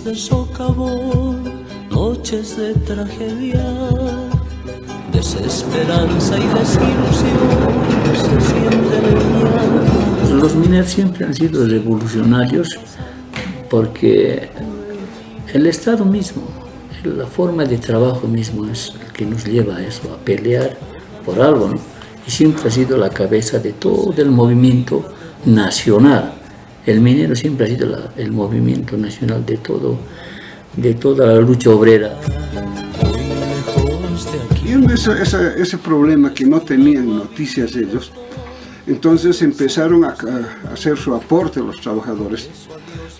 Noches de socavón, noches de tragedia, desesperanza y desilusión se sienten en mi alma. Los mineros siempre han sido revolucionarios porque el Estado mismo, la forma de trabajo mismo es el que nos lleva a eso, a pelear por algo, ¿no? Y siempre ha sido la cabeza de todo el movimiento nacional. El minero siempre ha sido el movimiento nacional de toda la lucha obrera. Viendo ese problema que no tenían noticias ellos, entonces empezaron a hacer su aporte a los trabajadores.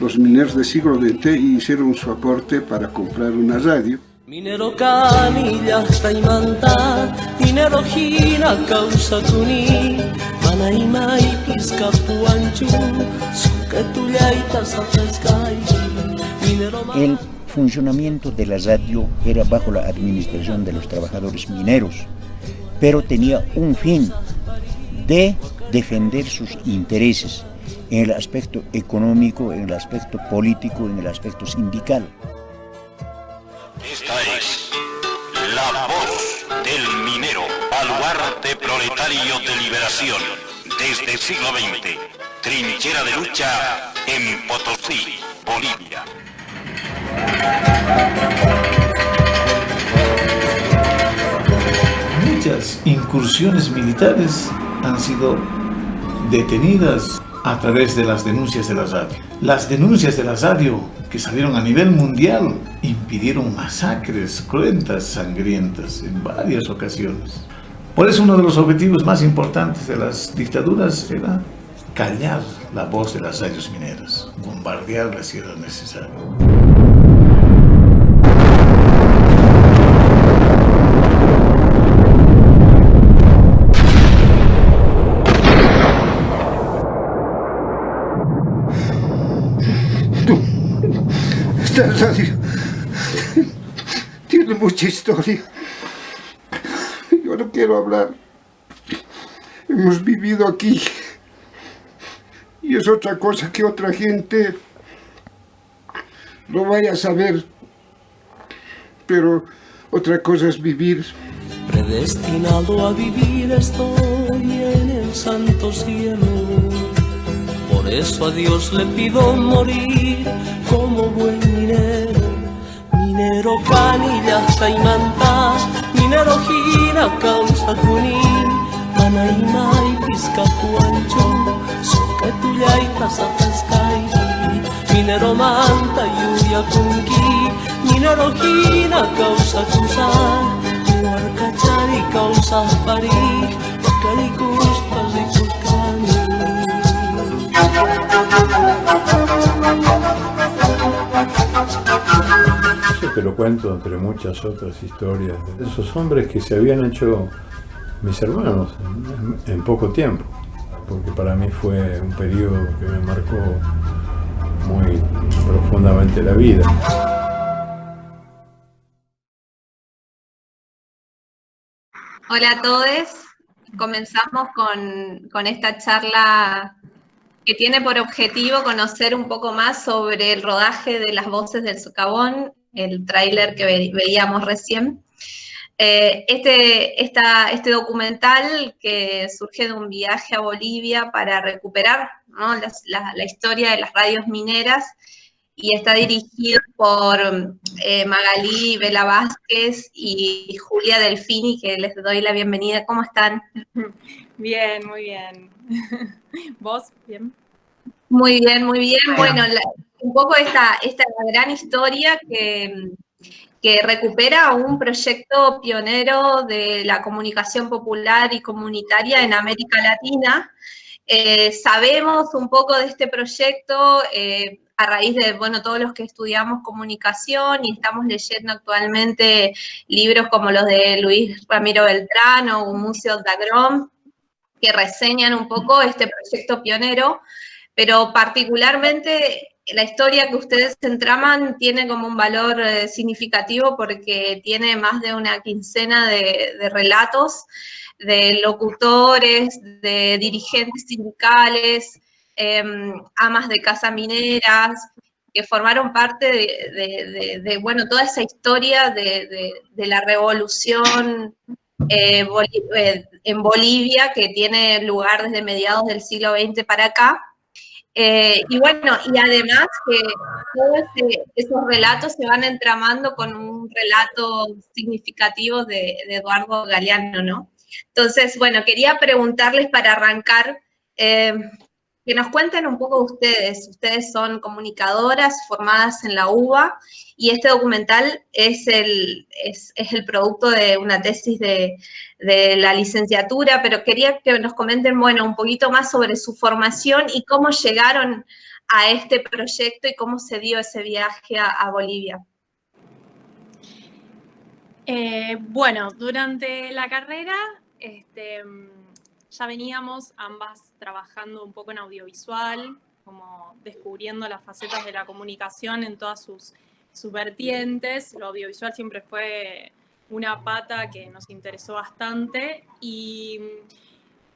Los mineros del siglo XX hicieron su aporte para comprar una radio. Minero Canilla Taimanta, minero Gina Causa Tuni, Manaima y Piscapuanchu, Suquetullaita Sapescay, minero. El funcionamiento de la radio era bajo la administración de los trabajadores mineros, pero tenía un fin de defender sus intereses en el aspecto económico, en el aspecto político, en el aspecto sindical. Esta es la voz del minero, baluarte proletario de liberación, desde el siglo XX, trinchera de lucha en Potosí, Bolivia. Muchas incursiones militares han sido detenidas a través de las denuncias de la radio. Las denuncias de la radio que salieron a nivel mundial impidieron masacres cruentas, sangrientas en varias ocasiones. Por eso uno de los objetivos más importantes de las dictaduras era callar la voz de las radios mineras, bombardearlas si era necesario. Esta radio tiene mucha historia. Yo no quiero hablar. Hemos vivido aquí y es otra cosa que otra gente lo vaya a saber, pero otra cosa es vivir. Predestinado a vivir estoy en el santo cielo. Por eso a Dios le pido morir como buen minero. Minero Canilla Taimanta, minero Gina Causa Tuni, Manaima y Piscapuancho, Soquetullaita Sapescay, minero Manta Yuya Kunki, minero Gina Causa Tusan, Huarcachari Causa Pari, Calicus Palicuscani. Eso te lo cuento entre muchas otras historias de esos hombres que se habían hecho mis hermanos en poco tiempo, porque para mí fue un periodo que me marcó muy profundamente la vida. Hola a todos, comenzamos con esta charla que tiene por objetivo conocer un poco más sobre el rodaje de Las Voces del Socavón, el tráiler que veíamos recién. Este documental que surge de un viaje a Bolivia para recuperar, ¿no?, la historia de las radios mineras, y está dirigido por Magalí Vela Vázquez y Julia Delfini, que les doy la bienvenida. ¿Cómo están? Bien, muy bien. ¿Vos? ¿Bien? Muy bien, muy bien. Bueno, un poco esta gran historia que recupera un proyecto pionero de la comunicación popular y comunitaria en América Latina. Sabemos un poco de este proyecto a raíz de, bueno, todos los que estudiamos comunicación y estamos leyendo actualmente libros como los de Luis Ramiro Beltrán o Gumucio Dagrón, que reseñan un poco este proyecto pionero, pero particularmente la historia que ustedes entraman tiene como un valor significativo porque tiene más de una quincena de relatos de locutores, de dirigentes sindicales, amas de casa mineras, que formaron parte de bueno, toda esa historia de la revolución en Bolivia, que tiene lugar desde mediados del siglo XX para acá. Y bueno, y además que todos esos relatos se van entramando con un relato significativo de Eduardo Galeano, ¿no? Entonces, bueno, quería preguntarles para arrancar, que nos cuenten un poco ustedes. Ustedes son comunicadoras formadas en la UBA y este documental es el producto de una tesis de la licenciatura, pero quería que nos comenten, bueno, un poquito más sobre su formación y cómo llegaron a este proyecto y cómo se dio ese viaje a Bolivia. Bueno, durante la carrera ya veníamos ambas trabajando un poco en audiovisual, como descubriendo las facetas de la comunicación en todas sus vertientes. Lo audiovisual siempre fue una pata que nos interesó bastante y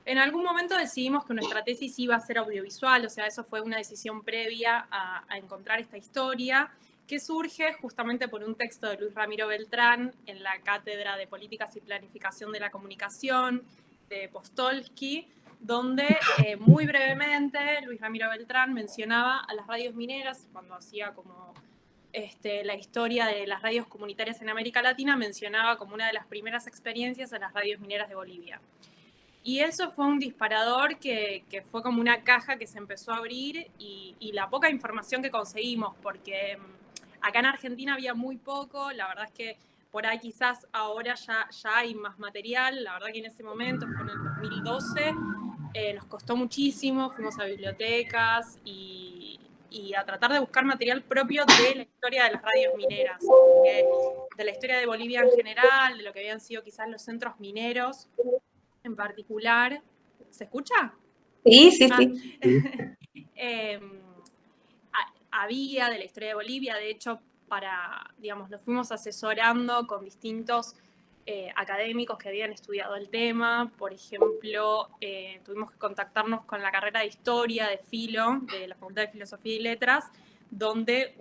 en algún momento decidimos que nuestra tesis iba a ser audiovisual, o sea, eso fue una decisión previa a encontrar esta historia, que surge justamente por un texto de Luis Ramiro Beltrán en la Cátedra de Políticas y Planificación de la Comunicación de Postolsky, donde muy brevemente Luis Ramiro Beltrán mencionaba a las radios mineras, cuando hacía como la historia de las radios comunitarias en América Latina, mencionaba como una de las primeras experiencias a las radios mineras de Bolivia. Y eso fue un disparador que fue como una caja que se empezó a abrir y la poca información que conseguimos, porque acá en Argentina había muy poco, la verdad es que por ahí quizás ahora ya hay más material, la verdad que en ese momento, fue en el 2012, nos costó muchísimo, fuimos a bibliotecas y a tratar de buscar material propio de la historia de las radios mineras, de la historia de Bolivia en general, de lo que habían sido quizás los centros mineros en particular. ¿Se escucha? Sí, sí, sí. Había de la historia de Bolivia, de hecho, nos fuimos asesorando con distintos académicos que habían estudiado el tema. Por ejemplo, tuvimos que contactarnos con la carrera de Historia de Filo, de la Facultad de Filosofía y Letras, donde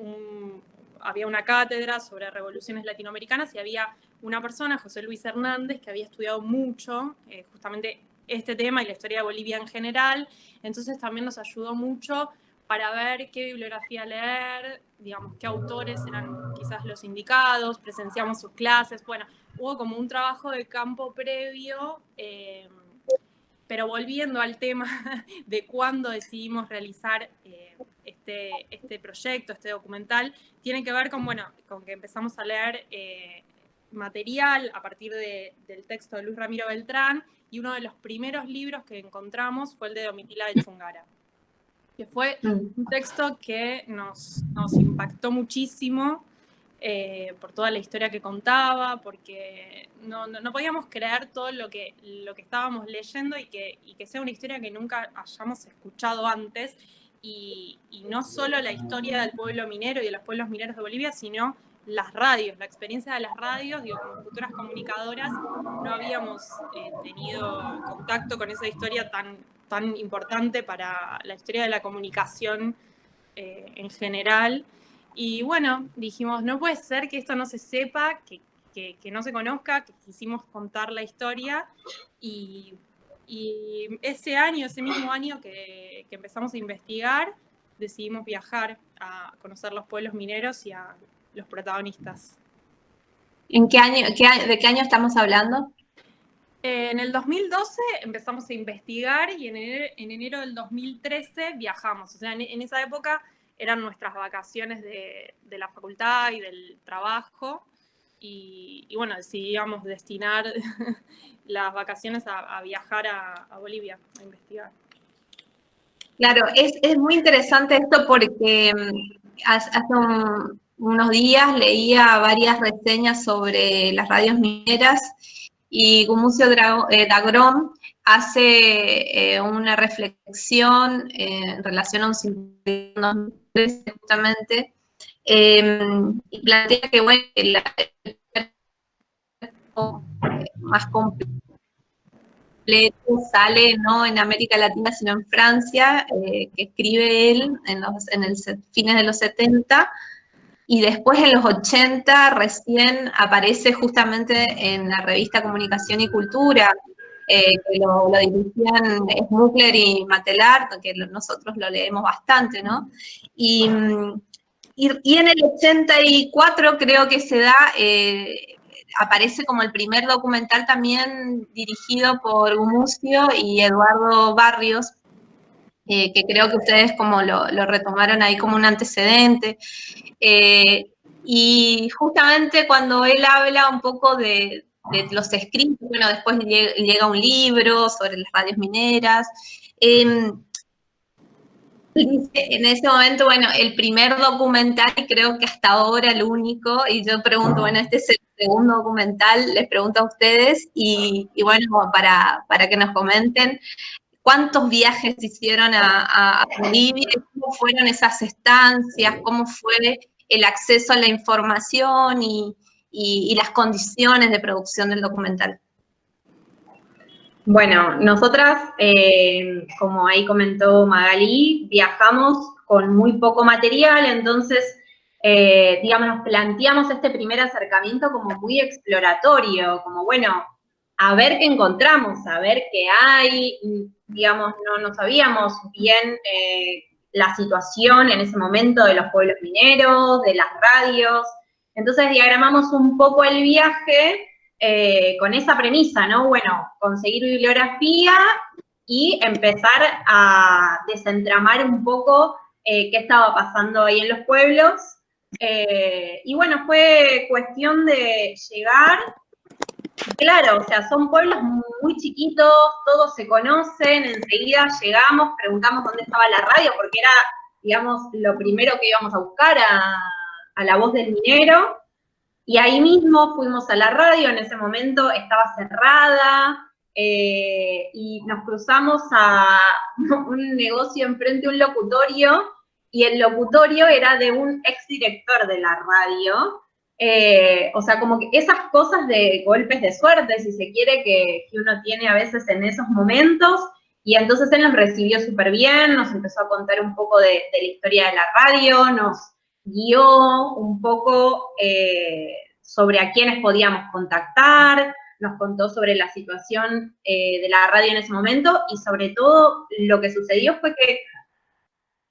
había una cátedra sobre revoluciones latinoamericanas y había una persona, José Luis Hernández, que había estudiado mucho justamente este tema y la historia de Bolivia en general. Entonces también nos ayudó mucho para ver qué bibliografía leer, digamos, qué autores eran quizás los indicados, presenciamos sus clases. Bueno, hubo como un trabajo de campo previo, pero volviendo al tema de cuándo decidimos realizar este proyecto, este documental, tiene que ver con que empezamos a leer material a partir del texto de Luis Ramiro Beltrán, y uno de los primeros libros que encontramos fue el de Domitila de Chungara, que fue un texto que nos impactó muchísimo por toda la historia que contaba, porque no podíamos creer todo lo que estábamos leyendo y que sea una historia que nunca hayamos escuchado antes, y no solo la historia del pueblo minero y de los pueblos mineros de Bolivia, sino las radios, la experiencia de las radios. Digo, como futuras comunicadoras no habíamos tenido contacto con esa historia tan importante para la historia de la comunicación en general. Y bueno, dijimos, no puede ser que esto no se sepa, que no se conozca, que quisimos contar la historia. Y ese mismo año que empezamos a investigar, decidimos viajar a conocer los pueblos mineros y a los protagonistas. ¿En qué año, de qué año estamos hablando? En el 2012 empezamos a investigar y en enero del 2013 viajamos. O sea, en esa época eran nuestras vacaciones de la facultad y del trabajo. Y bueno, decidíamos destinar las vacaciones a viajar a Bolivia, a investigar. Claro, es muy interesante esto porque hace unos días leía varias reseñas sobre las radios mineras y Gumucio Dagrón hace una reflexión en relación a un simposio justamente, y plantea que, bueno, más complejo completo sale no en América Latina, sino en Francia, que escribe él fines de los 70, y después en los 80 recién aparece justamente en la revista Comunicación y Cultura, que lo dirigían Smukler y Matelar, que nosotros lo leemos bastante, ¿no? Y en el 84 creo que se da, aparece como el primer documental también dirigido por Gumucio y Eduardo Barrios, que creo que ustedes como lo retomaron ahí como un antecedente. Y justamente cuando él habla un poco de los escritos, bueno, después llega un libro sobre las radios mineras. En ese momento, bueno, el primer documental, y creo que hasta ahora el único, y yo pregunto, bueno, este es el segundo documental, les pregunto a ustedes, y bueno, para que nos comenten, ¿cuántos viajes hicieron a Bolivia? ¿Cómo fueron esas estancias? ¿Cómo fue el acceso a la información y las condiciones de producción del documental? Bueno, nosotras, como ahí comentó Magalí, viajamos con muy poco material, entonces, digamos, nos planteamos este primer acercamiento como muy exploratorio, como, bueno, a ver qué encontramos, a ver qué hay, digamos, no sabíamos bien la situación en ese momento de los pueblos mineros, de las radios, entonces diagramamos un poco el viaje con esa premisa, ¿no? Bueno, conseguir bibliografía y empezar a desentramar un poco qué estaba pasando ahí en los pueblos. Y bueno, fue cuestión de llegar, claro, o sea, son pueblos muy chiquitos, todos se conocen, enseguida llegamos, preguntamos dónde estaba la radio, porque era, digamos, lo primero que íbamos a buscar a La Voz del Minero. Y ahí mismo fuimos a la radio, en ese momento estaba cerrada, y nos cruzamos a un negocio enfrente de un locutorio, y el locutorio era de un exdirector de la radio. O sea, como que esas cosas de golpes de suerte, si se quiere, que uno tiene a veces en esos momentos, y entonces él nos recibió súper bien, nos empezó a contar un poco de la historia de la radio, nos guió un poco sobre a quiénes podíamos contactar, nos contó sobre la situación de la radio en ese momento, y sobre todo lo que sucedió fue que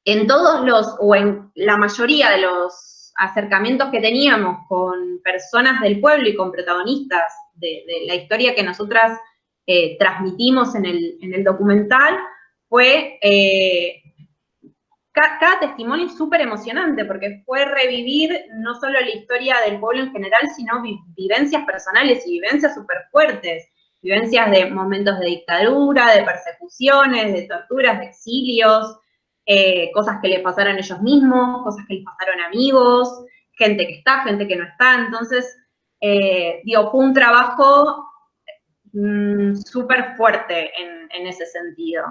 en todos o en la mayoría de los acercamientos que teníamos con personas del pueblo y con protagonistas de la historia que nosotras transmitimos en el documental, fue cada testimonio es súper emocionante, porque fue revivir no solo la historia del pueblo en general, sino vivencias personales y vivencias súper fuertes, vivencias de momentos de dictadura, de persecuciones, de torturas, de exilios, cosas que le pasaron a ellos mismos, cosas que les pasaron a amigos, gente que está, gente que no está. Entonces, digo, fue un trabajo súper fuerte en ese sentido.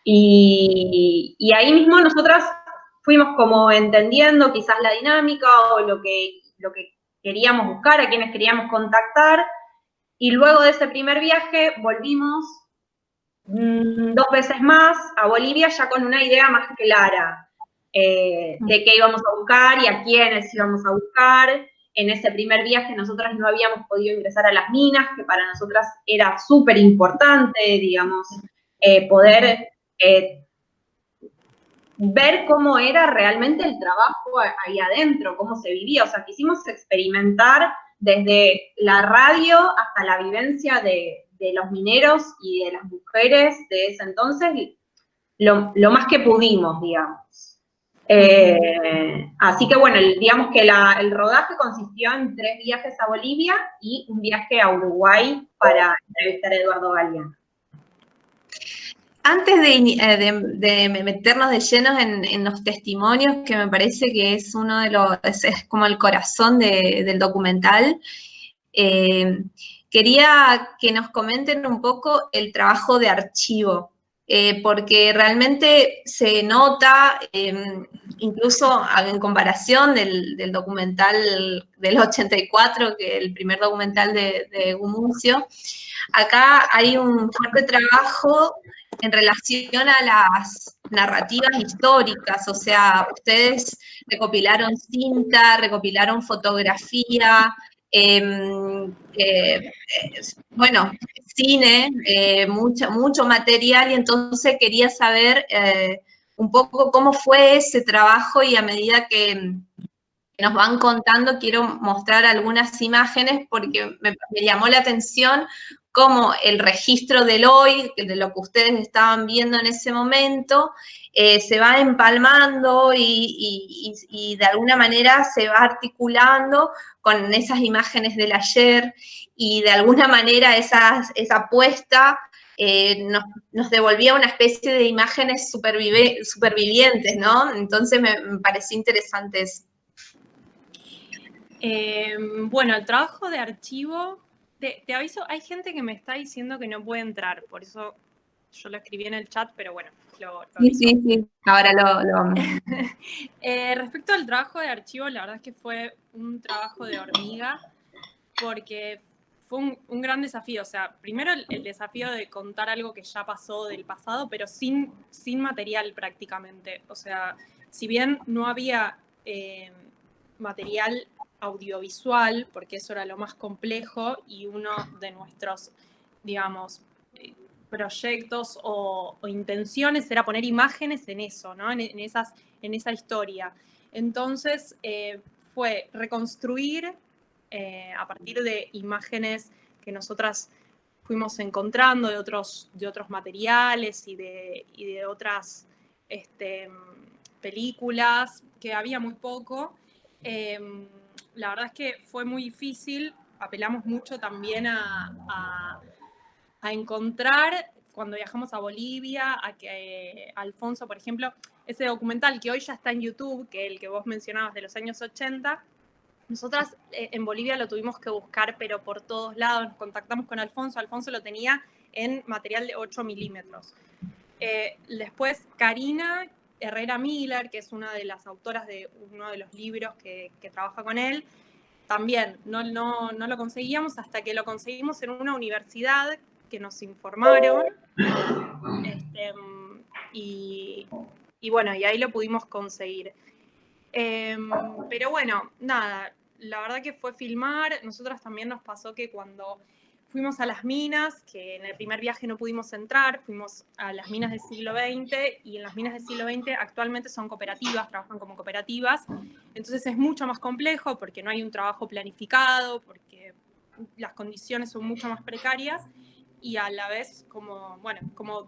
Y ahí mismo nosotras fuimos como entendiendo quizás la dinámica o lo que queríamos buscar, a quienes queríamos contactar, y luego de ese primer viaje volvimos 2 veces más a Bolivia ya con una idea más clara de qué íbamos a buscar y a quiénes íbamos a buscar. En ese primer viaje nosotras no habíamos podido ingresar a las minas, que para nosotras era súper importante, digamos, poder ver cómo era realmente el trabajo ahí adentro, cómo se vivía. O sea, quisimos experimentar desde la radio hasta la vivencia de los mineros y de las mujeres de ese entonces, lo más que pudimos, digamos. Así que bueno, digamos que el rodaje consistió en 3 viajes a Bolivia y un viaje a Uruguay para entrevistar a Eduardo Galeano. Antes de meternos de llenos en los testimonios, que me parece que es es como el corazón del documental, quería que nos comenten un poco el trabajo de archivo. porque realmente se nota, incluso en comparación del documental del 84, que el primer documental de Gumucio, acá hay un fuerte trabajo en relación a las narrativas históricas, o sea, ustedes recopilaron cinta, recopilaron fotografía, bueno, cine, mucho material, y entonces quería saber un poco cómo fue ese trabajo, y a medida que nos van contando quiero mostrar algunas imágenes porque me llamó la atención cómo el registro del hoy, de lo que ustedes estaban viendo en ese momento, se va empalmando y de alguna manera se va articulando con esas imágenes del ayer, y de alguna manera esa apuesta nos devolvía una especie de imágenes supervivientes, ¿no? Entonces me pareció interesante eso. Bueno, el trabajo de archivo, te aviso, hay gente que me está diciendo que no puede entrar, por eso yo lo escribí en el chat, pero bueno, lo aviso. Sí, ahora lo... Respecto al trabajo de archivo, la verdad es que fue un trabajo de hormiga, porque fue un gran desafío. O sea, primero el desafío de contar algo que ya pasó del pasado, pero sin material prácticamente. O sea, si bien no había material audiovisual, porque eso era lo más complejo, y uno de nuestros, digamos, proyectos o intenciones era poner imágenes en eso, ¿no? En esa historia. Entonces, fue reconstruir a partir de imágenes que nosotras fuimos encontrando de otros materiales y de otras películas, que había muy poco. La verdad es que fue muy difícil, apelamos mucho también a encontrar, cuando viajamos a Bolivia, a que Alfonso, por ejemplo, ese documental que hoy ya está en YouTube, que el que vos mencionabas de los años 80, nosotras en Bolivia lo tuvimos que buscar, pero por todos lados. Nos contactamos con Alfonso, Alfonso lo tenía en material de 8 milímetros. Después Karina Herrera Miller, que es una de las autoras de uno de los libros que trabaja con él, también no lo conseguíamos hasta que lo conseguimos en una universidad que nos informaron, y bueno, y ahí lo pudimos conseguir. Pero bueno, nada, la verdad que fue filmar. Nosotras también nos pasó que cuando fuimos a las minas, que en el primer viaje no pudimos entrar, fuimos a las minas del siglo XX, y en las minas del siglo XX actualmente son cooperativas, trabajan como cooperativas, entonces es mucho más complejo porque no hay un trabajo planificado, porque las condiciones son mucho más precarias, y a la vez, como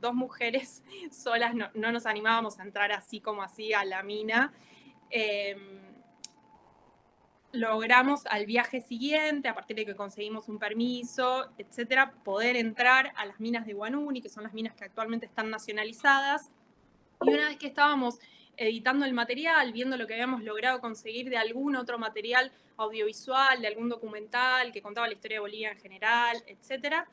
dos mujeres solas no nos animábamos a entrar así como así a la mina. Logramos al viaje siguiente, a partir de que conseguimos un permiso, etcétera, poder entrar a las minas de Huanuni, que son las minas que actualmente están nacionalizadas. Y una vez que estábamos editando el material, viendo lo que habíamos logrado conseguir de algún otro material audiovisual, de algún documental que contaba la historia de Bolivia en general, etcétera,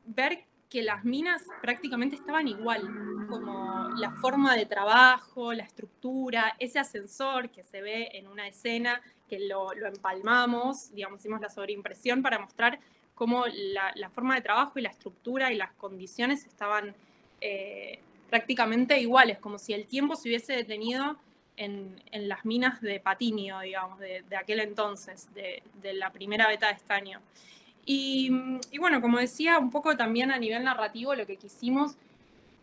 ver que las minas prácticamente estaban igual, como la forma de trabajo, la estructura, ese ascensor que se ve en una escena, que lo empalmamos, digamos, hicimos la sobreimpresión para mostrar cómo la forma de trabajo y la estructura y las condiciones estaban prácticamente iguales, como si el tiempo se hubiese detenido en las minas de Patiño, digamos, de aquel entonces, de la primera beta de estaño. Y bueno, como decía, un poco también a nivel narrativo lo que quisimos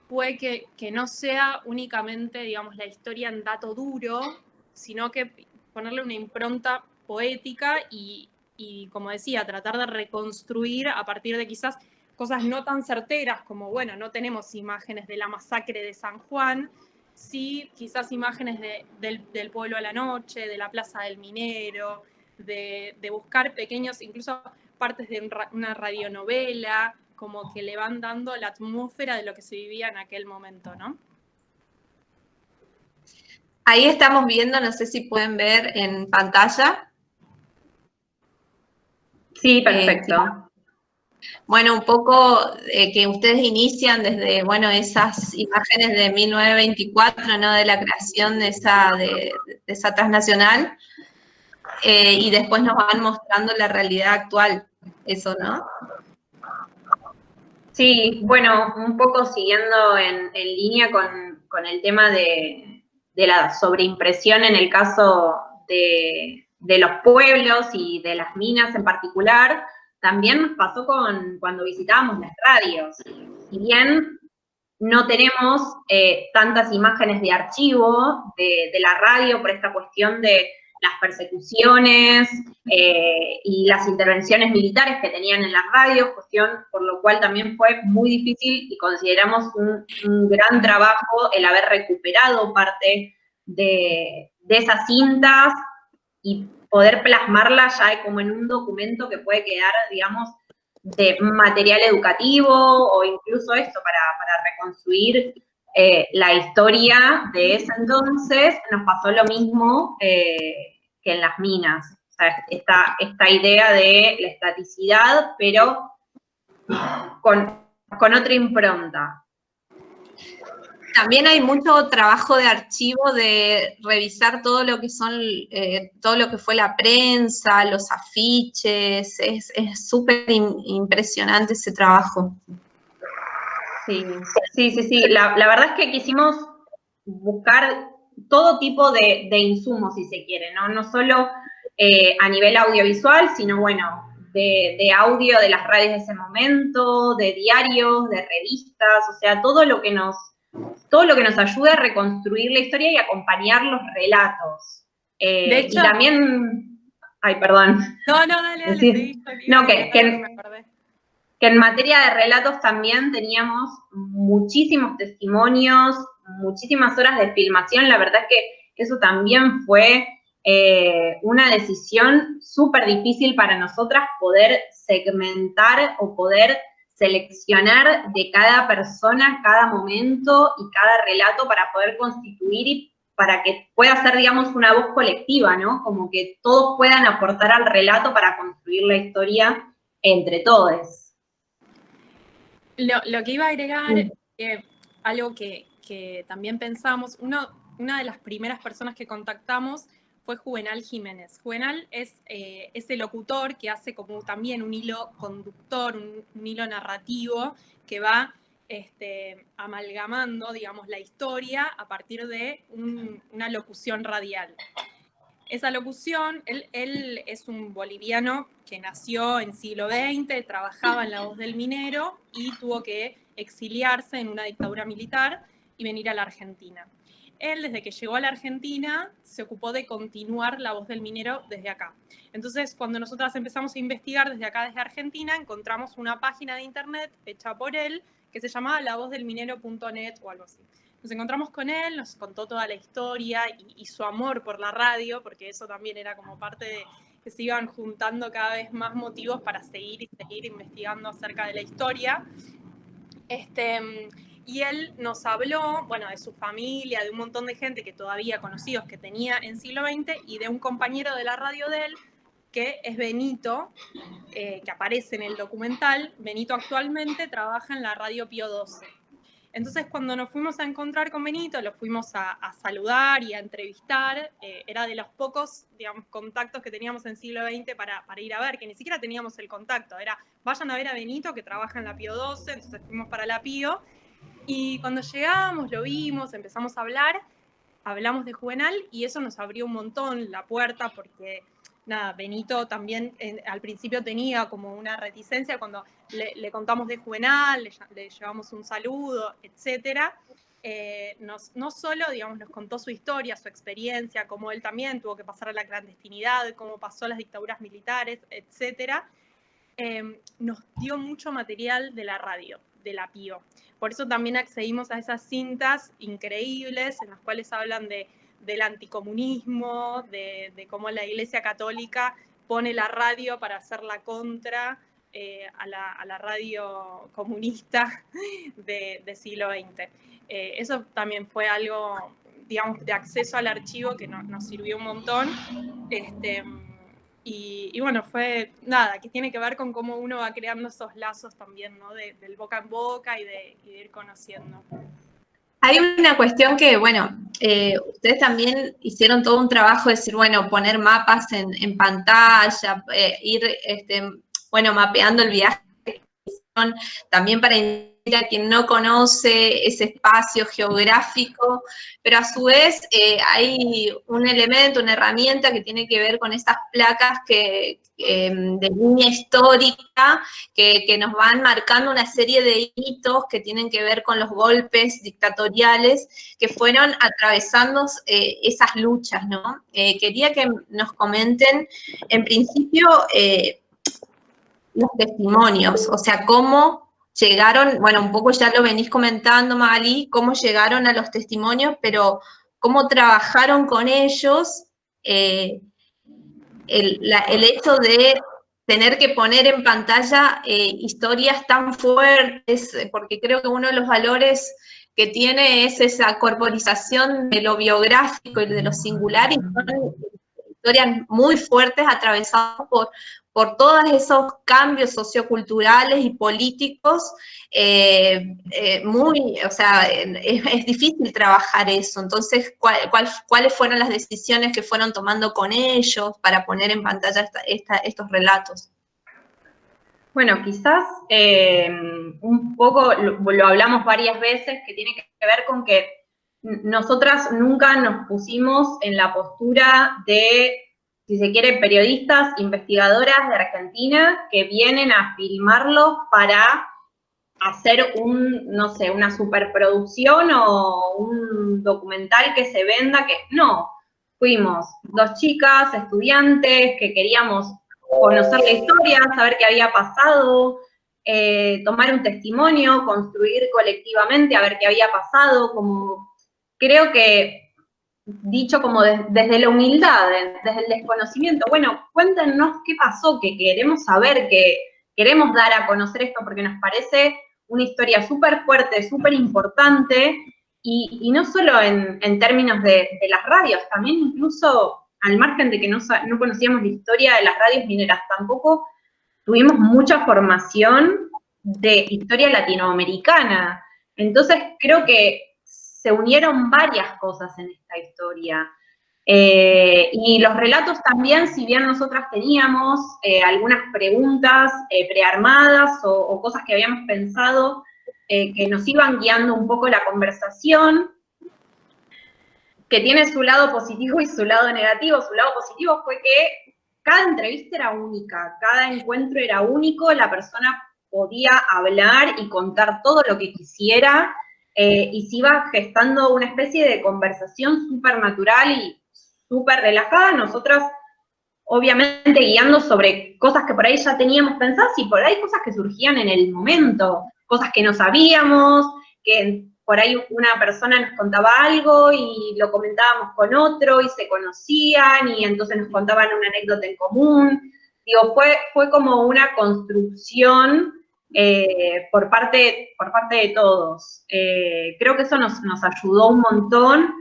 fue que no sea únicamente, digamos, la historia en dato duro, sino que ponerle una impronta poética y como decía, tratar de reconstruir a partir de quizás cosas no tan certeras como, bueno, no tenemos imágenes de la masacre de San Juan, sí quizás imágenes del pueblo a la noche, de la Plaza del Minero, de buscar pequeños, incluso partes de una radionovela, como que le van dando la atmósfera de lo que se vivía en aquel momento, ¿no? Ahí estamos viendo, no sé si pueden ver en pantalla. Sí, perfecto. Bueno, un poco que ustedes inician desde, bueno, esas imágenes de 1924, ¿no? De la creación de esa transnacional, y después nos van mostrando la realidad actual, eso, ¿no? Sí, bueno, un poco siguiendo en línea con el tema de la sobreimpresión en el caso de los pueblos y de las minas en particular, también nos pasó cuando visitábamos las radios. Si bien no tenemos tantas imágenes de archivo de la radio por esta cuestión de las persecuciones y las intervenciones militares que tenían en las radios, cuestión por lo cual también fue muy difícil y consideramos un gran trabajo el haber recuperado parte de esas cintas y poder plasmarlas ya como en un documento que puede quedar, digamos, de material educativo o incluso esto para reconstruir la historia de ese entonces. Nos pasó lo mismo que en las minas. O sea, esta idea de la estaticidad, pero con otra impronta. También hay mucho trabajo de archivo de revisar todo lo que todo lo que fue la prensa, los afiches, es súper impresionante ese trabajo. Sí. La verdad es que quisimos buscar todo tipo de insumos, si se quiere, ¿no? No solo a nivel audiovisual, sino bueno, de audio de las radios de ese momento, de diarios, de revistas, o sea, todo lo que nos ayude a reconstruir la historia y acompañar los relatos. De hecho, y también, ay, perdón. No, dale, seguí. No, que en materia de relatos también teníamos muchísimos testimonios, muchísimas horas de filmación. La verdad es que eso también fue una decisión súper difícil para nosotras, poder segmentar o poder seleccionar de cada persona, cada momento y cada relato para poder constituir y para que pueda ser, digamos, una voz colectiva, ¿no? Como que todos puedan aportar al relato para construir la historia entre todos. Lo que iba a agregar, algo que también pensamos, una de las primeras personas que contactamos fue Juvenal Jiménez. Juvenal es ese locutor que hace como también un hilo conductor, un hilo narrativo que va amalgamando, digamos, la historia a partir de una locución radial. Esa locución, él es un boliviano que nació en siglo XX, trabajaba en La Voz del Minero y tuvo que exiliarse en una dictadura militar y venir a la Argentina. Él, desde que llegó a la Argentina, se ocupó de continuar La Voz del Minero desde acá. Entonces, cuando nosotras empezamos a investigar desde acá, desde Argentina, encontramos una página de internet hecha por él que se llamaba lavozdelminero.net o algo así. Nos encontramos con él, nos contó toda la historia y su amor por la radio, porque eso también era como parte de que se iban juntando cada vez más motivos para seguir investigando acerca de la historia. Y él nos habló, bueno, de su familia, de un montón de gente que todavía conocidos que tenía en siglo XX y de un compañero de la radio de él, que es Benito, que aparece en el documental. Benito actualmente trabaja en la radio Pío XII. Entonces, cuando nos fuimos a encontrar con Benito, lo fuimos a saludar y a entrevistar. Era de los pocos, digamos, contactos que teníamos en siglo XX para ir a ver, que ni siquiera teníamos el contacto. Era, vayan a ver a Benito, que trabaja en la Pío XII, entonces fuimos para la Pío. Y cuando llegamos, lo vimos, empezamos a hablar, hablamos de Juvenal y eso nos abrió un montón la puerta porque, nada, Benito también al principio tenía como una reticencia cuando le contamos de Juvenal, le llevamos un saludo, etc. No solo, digamos, nos contó su historia, su experiencia, cómo él también tuvo que pasar a la clandestinidad, cómo pasó las dictaduras militares, etc. Nos dio mucho material de la radio, de la Pío. Por eso también accedimos a esas cintas increíbles en las cuales hablan del anticomunismo, de cómo la Iglesia Católica pone la radio para hacer la contra a la radio comunista de siglo XX. Eso también fue algo, digamos, de acceso al archivo que nos sirvió un montón. Y bueno, fue nada, que tiene que ver con cómo uno va creando esos lazos también, ¿no? Del boca en boca y de ir conociendo. Hay una cuestión que, bueno, ustedes también hicieron todo un trabajo de decir, bueno, poner mapas en pantalla, ir, bueno, mapeando el viaje, también para ir a quien no conoce ese espacio geográfico, pero a su vez hay un elemento, una herramienta que tiene que ver con esas placas de línea histórica que nos van marcando una serie de hitos que tienen que ver con los golpes dictatoriales que fueron atravesando esas luchas, ¿no? Quería que nos comenten, en principio, los testimonios, o sea, cómo llegaron, bueno, un poco ya lo venís comentando, Magalí, cómo llegaron a los testimonios, pero cómo trabajaron con ellos, el hecho de tener que poner en pantalla historias tan fuertes, porque creo que uno de los valores que tiene es esa corporización de lo biográfico y de lo singular, y son historias muy fuertes atravesadas por todos esos cambios socioculturales y políticos, o sea, es difícil trabajar eso. Entonces, ¿cuáles fueron las decisiones que fueron tomando con ellos para poner en pantalla estos relatos? Bueno, quizás un poco lo hablamos varias veces, que tiene que ver con que nosotras nunca nos pusimos en la postura de, si se quiere, periodistas, investigadoras de Argentina que vienen a filmarlos para hacer no sé, una superproducción o un documental que se venda, que no. Fuimos dos chicas, estudiantes, que queríamos conocer la historia, saber qué había pasado, tomar un testimonio, construir colectivamente, a ver qué había pasado, como creo que dicho como desde la humildad, desde el desconocimiento. Bueno, cuéntenos qué pasó, que queremos saber, que queremos dar a conocer esto porque nos parece una historia súper fuerte, súper importante, y no solo en términos de las radios, también incluso al margen de que no conocíamos la historia de las radios mineras, tampoco tuvimos mucha formación de historia latinoamericana. Entonces creo que se unieron varias cosas en esta historia. Y los relatos también, si bien nosotras teníamos algunas preguntas prearmadas o cosas que habíamos pensado que nos iban guiando un poco la conversación, que tiene su lado positivo y su lado negativo. Su lado positivo fue que cada entrevista era única, cada encuentro era único, la persona podía hablar y contar todo lo que quisiera, y se iba gestando una especie de conversación súper natural y súper relajada, nosotras obviamente guiando sobre cosas que por ahí ya teníamos pensadas y por ahí cosas que surgían en el momento, cosas que no sabíamos, que por ahí una persona nos contaba algo y lo comentábamos con otro y se conocían y entonces nos contaban una anécdota en común. Digo, fue como una construcción por parte de todos. Creo que eso nos ayudó un montón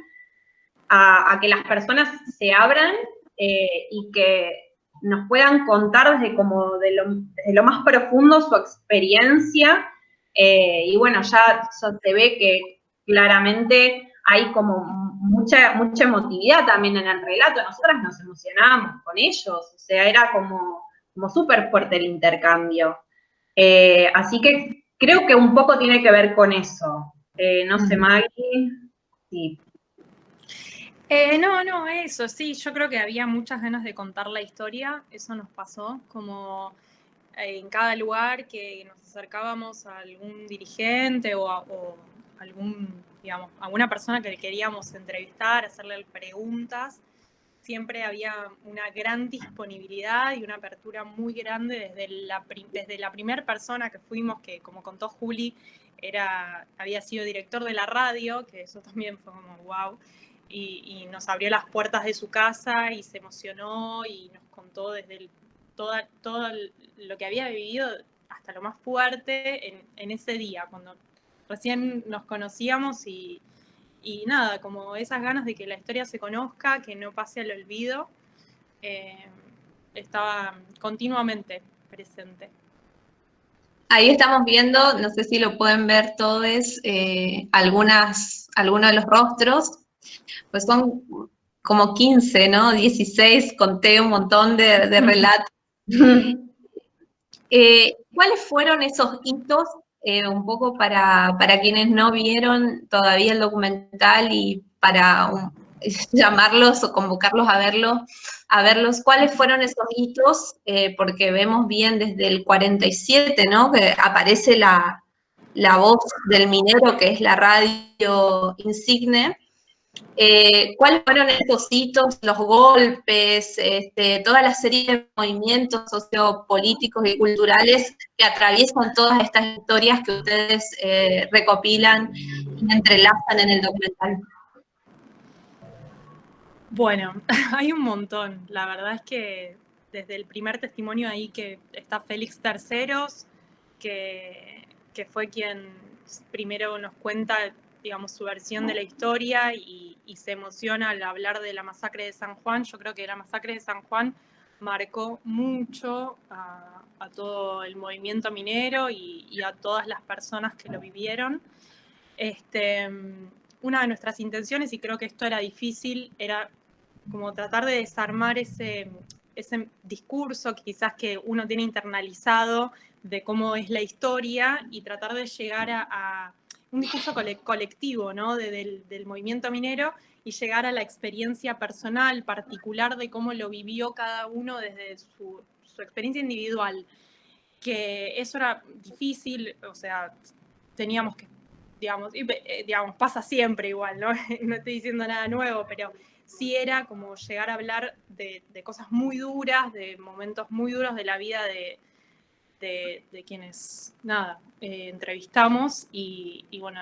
a que las personas se abran y que nos puedan contar desde lo más profundo su experiencia. Y bueno, ya se ve que claramente hay como mucha emotividad también en el relato. Nosotras nos emocionábamos con ellos, o sea, era como súper fuerte el intercambio. Así que creo que un poco tiene que ver con eso. No sé, Maggie, sí. No, eso, sí, yo creo que había muchas ganas de contar la historia, eso nos pasó, como en cada lugar que nos acercábamos a algún dirigente o alguna persona que queríamos entrevistar, hacerle preguntas, siempre había una gran disponibilidad y una apertura muy grande desde la primera persona que fuimos, que como contó Juli, había sido director de la radio, que eso también fue como wow, y nos abrió las puertas de su casa y se emocionó y nos contó desde todo lo que había vivido hasta lo más fuerte en ese día, cuando recién nos conocíamos y nada, como esas ganas de que la historia se conozca, que no pase al olvido. estaba continuamente presente. Ahí estamos viendo, no sé si lo pueden ver todos, algunos de los rostros, pues son como 15, ¿no? 16, conté un montón de relatos. ¿Cuáles fueron esos hitos, un poco para quienes no vieron todavía el documental y para llamarlos o convocarlos a verlos, cuáles fueron esos hitos? Porque vemos bien desde el 47, ¿no? Que aparece la voz del minero, que es la radio insigne. ¿Cuáles fueron estos hitos, los golpes, toda la serie de movimientos sociopolíticos y culturales que atraviesan todas estas historias que ustedes recopilan y entrelazan en el documental? Bueno, hay un montón. La verdad es que desde el primer testimonio ahí que está Félix Terceros, que fue quien primero nos cuenta, digamos, su versión de la historia y se emociona al hablar de la masacre de San Juan. Yo creo que la masacre de San Juan marcó mucho a todo el movimiento minero y a todas las personas que lo vivieron. Una de nuestras intenciones, y creo que esto era difícil, era como tratar de desarmar ese discurso quizás que uno tiene internalizado de cómo es la historia y tratar de llegar a un discurso colectivo, ¿no? del movimiento minero y llegar a la experiencia personal, particular de cómo lo vivió cada uno desde su experiencia individual. Que eso era difícil, o sea, teníamos que, digamos, pasa siempre igual, ¿no? No estoy diciendo nada nuevo, pero sí era como llegar a hablar de cosas muy duras, de momentos muy duros de la vida de quienes, entrevistamos y bueno,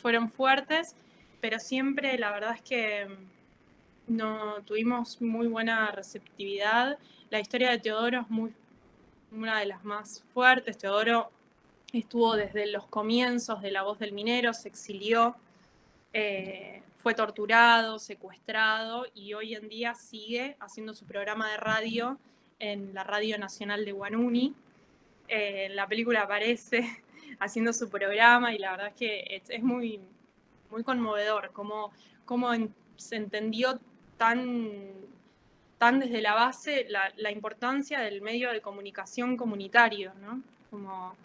fueron fuertes, pero siempre la verdad es que no tuvimos muy buena receptividad. La historia de Teodoro es una de las más fuertes. Teodoro estuvo desde los comienzos de La Voz del Minero, se exilió, fue torturado, secuestrado y hoy en día sigue haciendo su programa de radio en la Radio Nacional de Huanuni. En la película aparece haciendo su programa y la verdad es que es muy, muy conmovedor cómo se entendió tan desde la base la importancia del medio de comunicación comunitario, ¿no? Como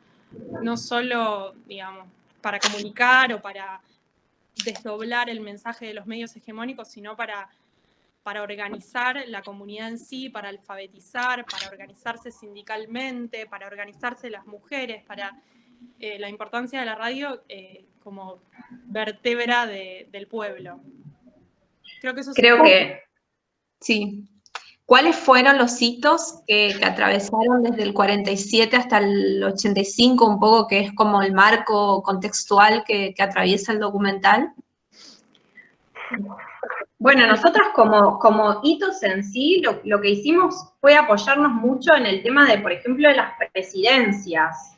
no solo, digamos, para comunicar o para desdoblar el mensaje de los medios hegemónicos, sino para organizar la comunidad en sí, para alfabetizar, para organizarse sindicalmente, para organizarse las mujeres, para la importancia de la radio como vértebra del pueblo. Creo que sí. ¿Cuáles fueron los hitos que atravesaron desde el 47 hasta el 85, un poco que es como el marco contextual que atraviesa el documental? Bueno, nosotras como hitos en sí, lo que hicimos fue apoyarnos mucho en el tema de, por ejemplo, de las presidencias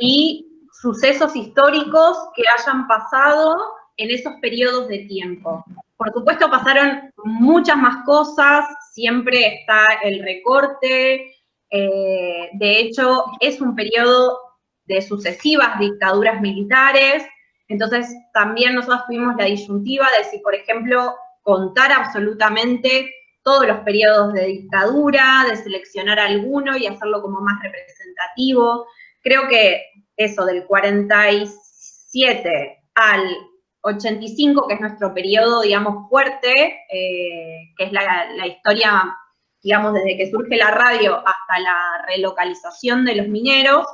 y sucesos históricos que hayan pasado en esos periodos de tiempo. Por supuesto pasaron muchas más cosas, siempre está el recorte, de hecho es un periodo de sucesivas dictaduras militares, entonces también nosotros tuvimos la disyuntiva de si, por ejemplo, contar absolutamente todos los periodos de dictadura, de seleccionar alguno y hacerlo como más representativo. Creo que eso, del 47 al 85, que es nuestro periodo, digamos, fuerte, que es la historia, digamos, desde que surge la radio hasta la relocalización de los mineros,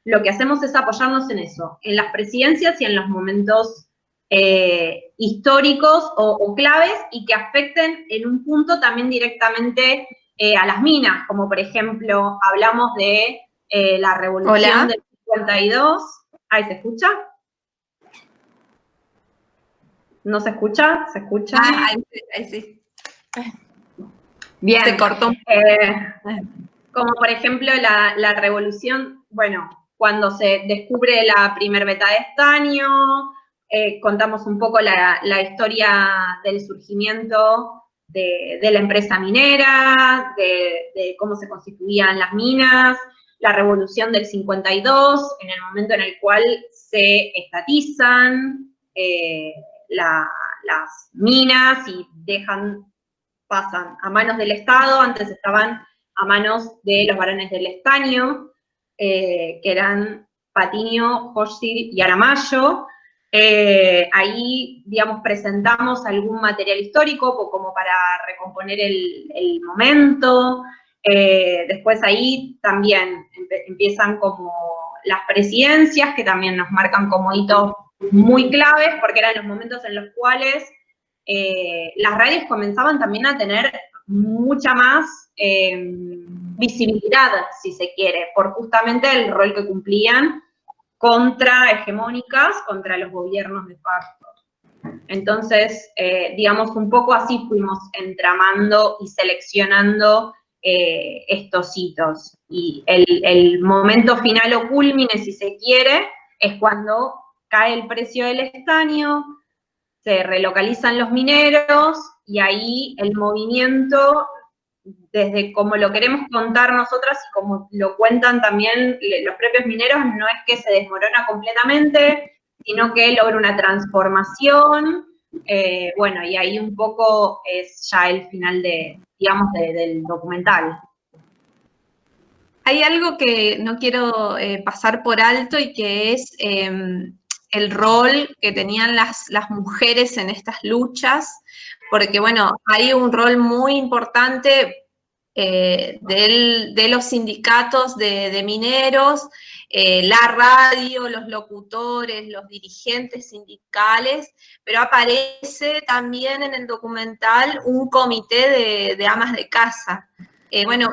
lo que hacemos es apoyarnos en eso, en las presidencias y en los momentos históricos o claves y que afecten en un punto también directamente a las minas, como por ejemplo, hablamos de la revolución del 52. ¿Ahí se escucha? ¿No se escucha? ¿Se escucha? Ahí sí. Bien. Se cortó. Como por ejemplo la revolución, bueno, cuando se descubre la primer veta de estaño, contamos un poco la historia del surgimiento de la empresa minera, de cómo se constituían las minas, la revolución del 52, en el momento en el cual se estatizan las minas y pasan a manos del Estado. Antes estaban a manos de los varones del estaño, que eran Patiño, Hochschild y Aramayo. Ahí, digamos, presentamos algún material histórico como para recomponer el momento. Después ahí también empiezan como las presidencias, que también nos marcan como hitos muy claves, porque eran los momentos en los cuales las radios comenzaban también a tener mucha más visibilidad, si se quiere, por justamente el rol que cumplían contrahegemónicas contra los gobiernos de facto. Entonces, digamos, un poco así fuimos entramando y seleccionando estos hitos. Y el momento final o culmine, si se quiere, es cuando cae el precio del estaño, se relocalizan los mineros, y ahí el movimiento, desde como lo queremos contar nosotras y como lo cuentan también los propios mineros, no es que se desmorona completamente, sino que logra una transformación. Bueno, y ahí un poco es ya el final digamos, del documental. Hay algo que no quiero pasar por alto, y que es el rol que tenían las mujeres en estas luchas, porque, bueno, hay un rol muy importante de los sindicatos de mineros, la radio, los locutores, los dirigentes sindicales, pero aparece también en el documental un comité de amas de casa. Bueno,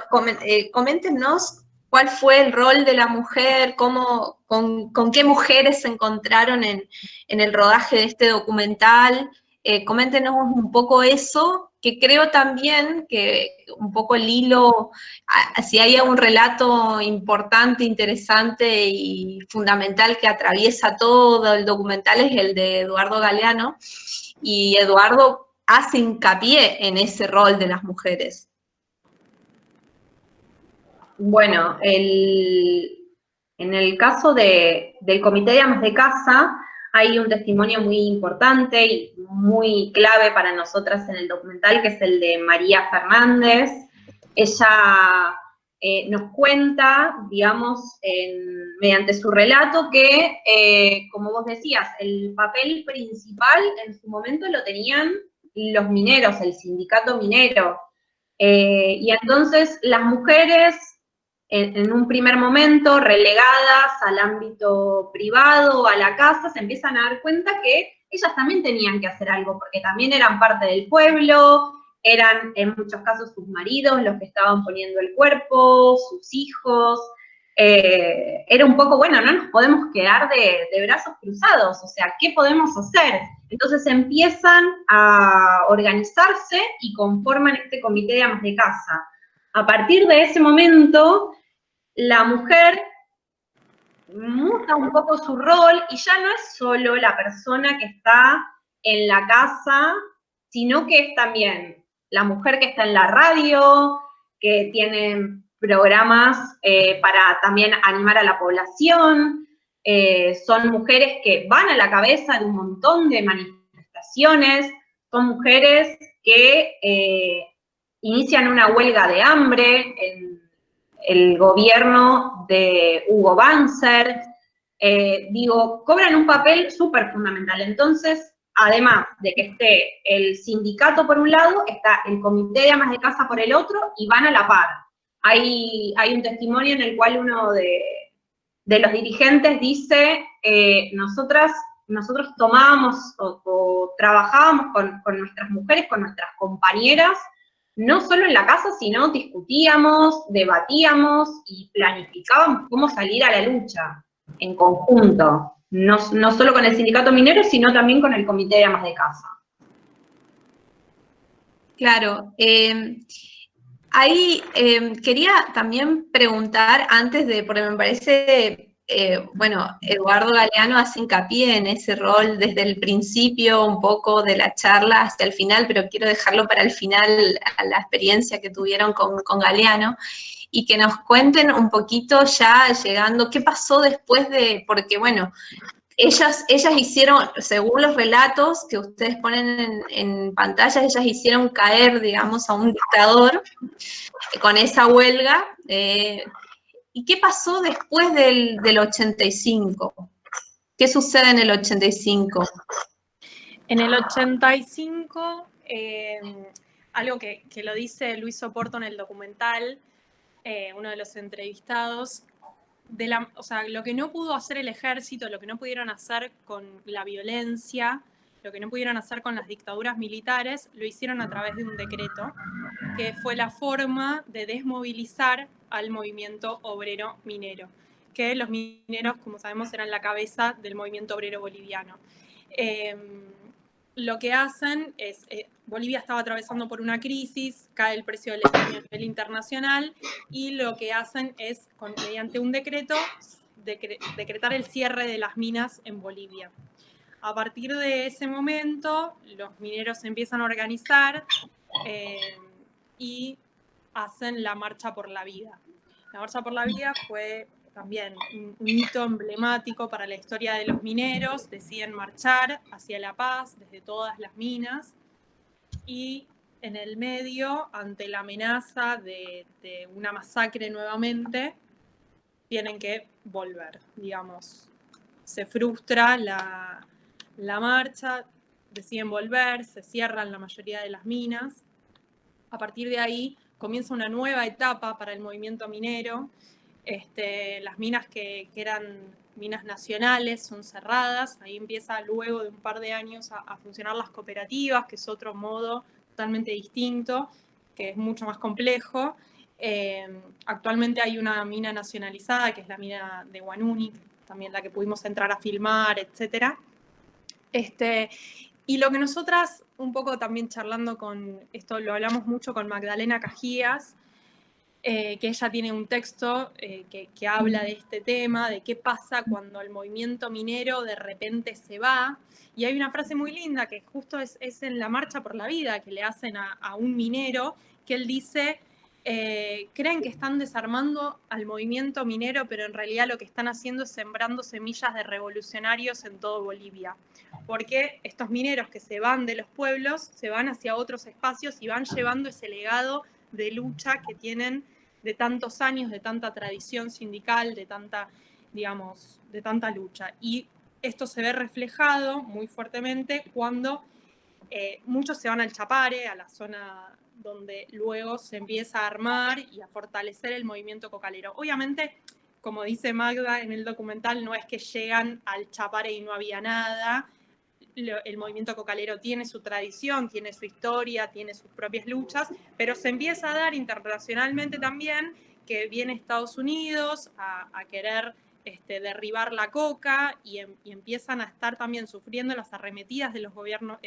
coméntenos cuál fue el rol de la mujer, con qué mujeres se encontraron en el rodaje de este documental. Coméntenos un poco eso, que creo también que un poco el hilo, si hay un relato importante, interesante y fundamental que atraviesa todo el documental, es el de Eduardo Galeano, y Eduardo hace hincapié en ese rol de las mujeres. Bueno, en el caso del Comité de Amas de Casa, hay un testimonio muy importante y muy clave para nosotras en el documental, que es el de María Fernández. Ella nos cuenta, digamos, mediante su relato, que, como vos decías, el papel principal en su momento lo tenían los mineros, el sindicato minero. Y entonces las mujeres, en un primer momento, relegadas al ámbito privado, a la casa, se empiezan a dar cuenta que ellas también tenían que hacer algo, porque también eran parte del pueblo, eran en muchos casos sus maridos los que estaban poniendo el cuerpo, sus hijos. Era un poco, bueno, no nos podemos quedar de brazos cruzados, o sea, ¿qué podemos hacer? Entonces empiezan a organizarse y conforman este comité de amas de casa. A partir de ese momento, la mujer muta un poco su rol y ya no es solo la persona que está en la casa, sino que es también la mujer que está en la radio, que tiene programas para también animar a la población. Son mujeres que van a la cabeza de un montón de manifestaciones, son mujeres que inician una huelga de hambre en el gobierno de Hugo Banzer. Cobran un papel súper fundamental. Entonces, además de que esté el sindicato por un lado, está el comité de amas de casa por el otro, y van a la par. Hay un testimonio en el cual uno de los dirigentes dice, nosotros tomábamos o trabajábamos con nuestras mujeres, con nuestras compañeras, no solo en la casa, sino discutíamos, debatíamos y planificábamos cómo salir a la lucha en conjunto, no solo con el sindicato minero, sino también con el comité de amas de casa. Claro. Ahí quería también preguntar, antes de, porque me parece bueno, Eduardo Galeano hace hincapié en ese rol desde el principio, un poco de la charla hasta el final, pero quiero dejarlo para el final, a la experiencia que tuvieron con Galeano, y que nos cuenten un poquito ya llegando, qué pasó después de, porque bueno, ellas hicieron, según los relatos que ustedes ponen en pantalla, ellas hicieron caer, digamos, a un dictador con esa huelga. ¿Y qué pasó después del 85? ¿Qué sucede en el 85? En el 85, algo que lo dice Luis Oporto en el documental, uno de los entrevistados, o sea, lo que no pudo hacer el ejército, lo que no pudieron hacer con la violencia, lo que no pudieron hacer con las dictaduras militares, lo hicieron a través de un decreto, que fue la forma de desmovilizar al movimiento obrero minero, que los mineros, como sabemos, eran la cabeza del movimiento obrero boliviano. Lo que hacen es, Bolivia estaba atravesando por una crisis, cae el precio del estaño a nivel internacional, y lo que hacen es, mediante un decreto, decretar el cierre de las minas en Bolivia. A partir de ese momento, los mineros se empiezan a organizar y hacen la Marcha por la Vida. La Marcha por la Vida fue también un hito emblemático para la historia de los mineros. Deciden marchar hacia la paz desde todas las minas, y en el medio, ante la amenaza de una masacre nuevamente, tienen que volver, digamos. Se frustra la marcha, deciden volver, se cierran la mayoría de las minas. A partir de ahí comienza una nueva etapa para el movimiento minero. Las minas que eran minas nacionales son cerradas, ahí empieza luego de un par de años a funcionar las cooperativas, que es otro modo totalmente distinto, que es mucho más complejo. Actualmente hay una mina nacionalizada, que es la mina de Huanuni, también la que pudimos entrar a filmar, etc. Y lo que nosotras, un poco también charlando con esto, lo hablamos mucho con Magdalena Cajías, que ella tiene un texto que habla de este tema, de qué pasa cuando el movimiento minero de repente se va. Y hay una frase muy linda que justo es en la Marcha por la Vida, que le hacen a un minero, que él dice, creen que están desarmando al movimiento minero, pero en realidad lo que están haciendo es sembrando semillas de revolucionarios en todo Bolivia. Porque estos mineros que se van de los pueblos, se van hacia otros espacios y van llevando ese legado de lucha que tienen de tantos años, de tanta tradición sindical, de tanta, digamos, de tanta lucha. Y esto se ve reflejado muy fuertemente cuando muchos se van al Chapare, a la zona donde luego se empieza a armar y a fortalecer el movimiento cocalero. Obviamente, como dice Magda en el documental, no es que llegan al Chapare y no había nada. El movimiento cocalero tiene su tradición, tiene su historia, tiene sus propias luchas, pero se empieza a dar internacionalmente también, que viene Estados Unidos a querer derribar la coca, y empiezan a estar también sufriendo las arremetidas de los gobiernos,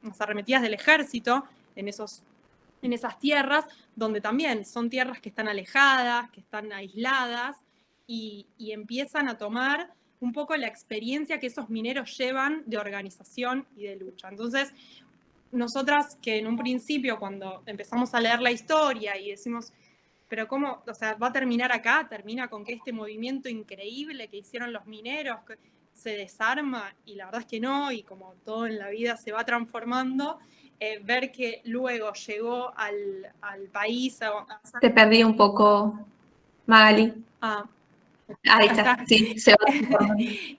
las arremetidas del ejército en esas tierras, donde también son tierras que están alejadas, que están aisladas, y empiezan a tomar un poco la experiencia que esos mineros llevan de organización y de lucha. Entonces, nosotras que en un principio, cuando empezamos a leer la historia y decimos, pero ¿cómo? O sea, ¿va a terminar acá? ¿Termina con que este movimiento increíble que hicieron los mineros se desarma? Y la verdad es que no, y como todo en la vida se va transformando, ver que luego llegó al país... Te perdí un poco, Magali. Ahí está, sí, se va.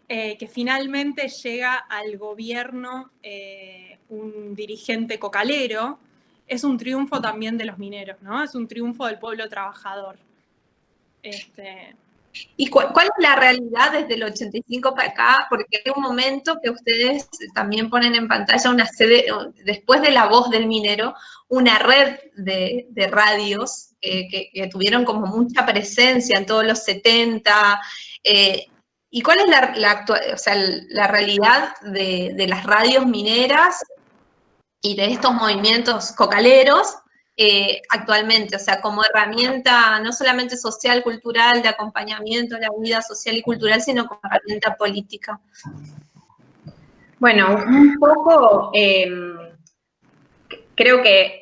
Que finalmente llega al gobierno un dirigente cocalero, es un triunfo también de los mineros, ¿no? Es un triunfo del pueblo trabajador. ¿Y cuál es la realidad desde el 85 para acá? Porque hay un momento que ustedes también ponen en pantalla una sede, después de La Voz del Minero, una red de radios que tuvieron como mucha presencia en todos los 70. ¿Y cuál es la realidad de las radios mineras y de estos movimientos cocaleros actualmente, o sea, como herramienta no solamente social, cultural, de acompañamiento a la vida social y cultural, sino como herramienta política. Bueno, un poco, creo que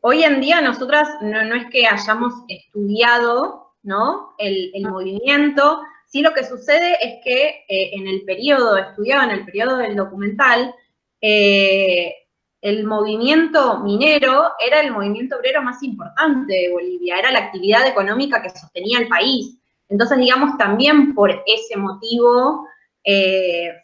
hoy en día nosotras no es que hayamos estudiado, ¿no?, el movimiento. Sí, lo que sucede es que en el periodo del documental, el movimiento minero era el movimiento obrero más importante de Bolivia, era la actividad económica que sostenía el país. Entonces, digamos, también por ese motivo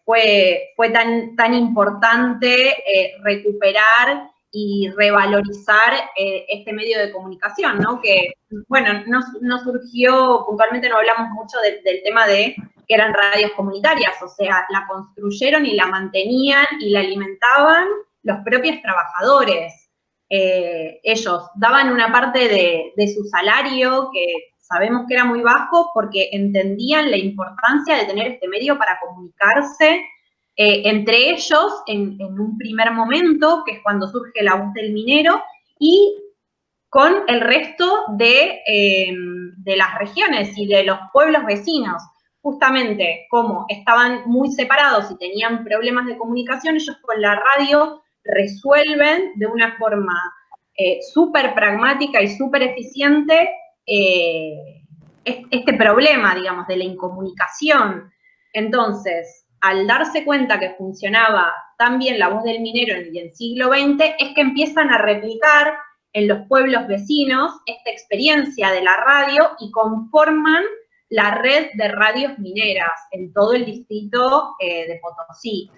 fue tan importante recuperar y revalorizar este medio de comunicación, ¿no? Que, bueno, no surgió, puntualmente no hablamos mucho del tema de que eran radios comunitarias, o sea, la construyeron y la mantenían y la alimentaban los propios trabajadores. Ellos daban una parte de su salario, que sabemos que era muy bajo, porque entendían la importancia de tener este medio para comunicarse entre ellos en un primer momento, que es cuando surge la voz del minero, y con el resto de las regiones y de los pueblos vecinos. Justamente como estaban muy separados y tenían problemas de comunicación, ellos con la radio resuelven de una forma súper pragmática y súper eficiente este problema, digamos, de la incomunicación. Entonces, al darse cuenta que funcionaba tan bien la voz del minero en el siglo XX, es que empiezan a replicar en los pueblos vecinos esta experiencia de la radio y conforman la red de radios mineras en todo el distrito de Potosí.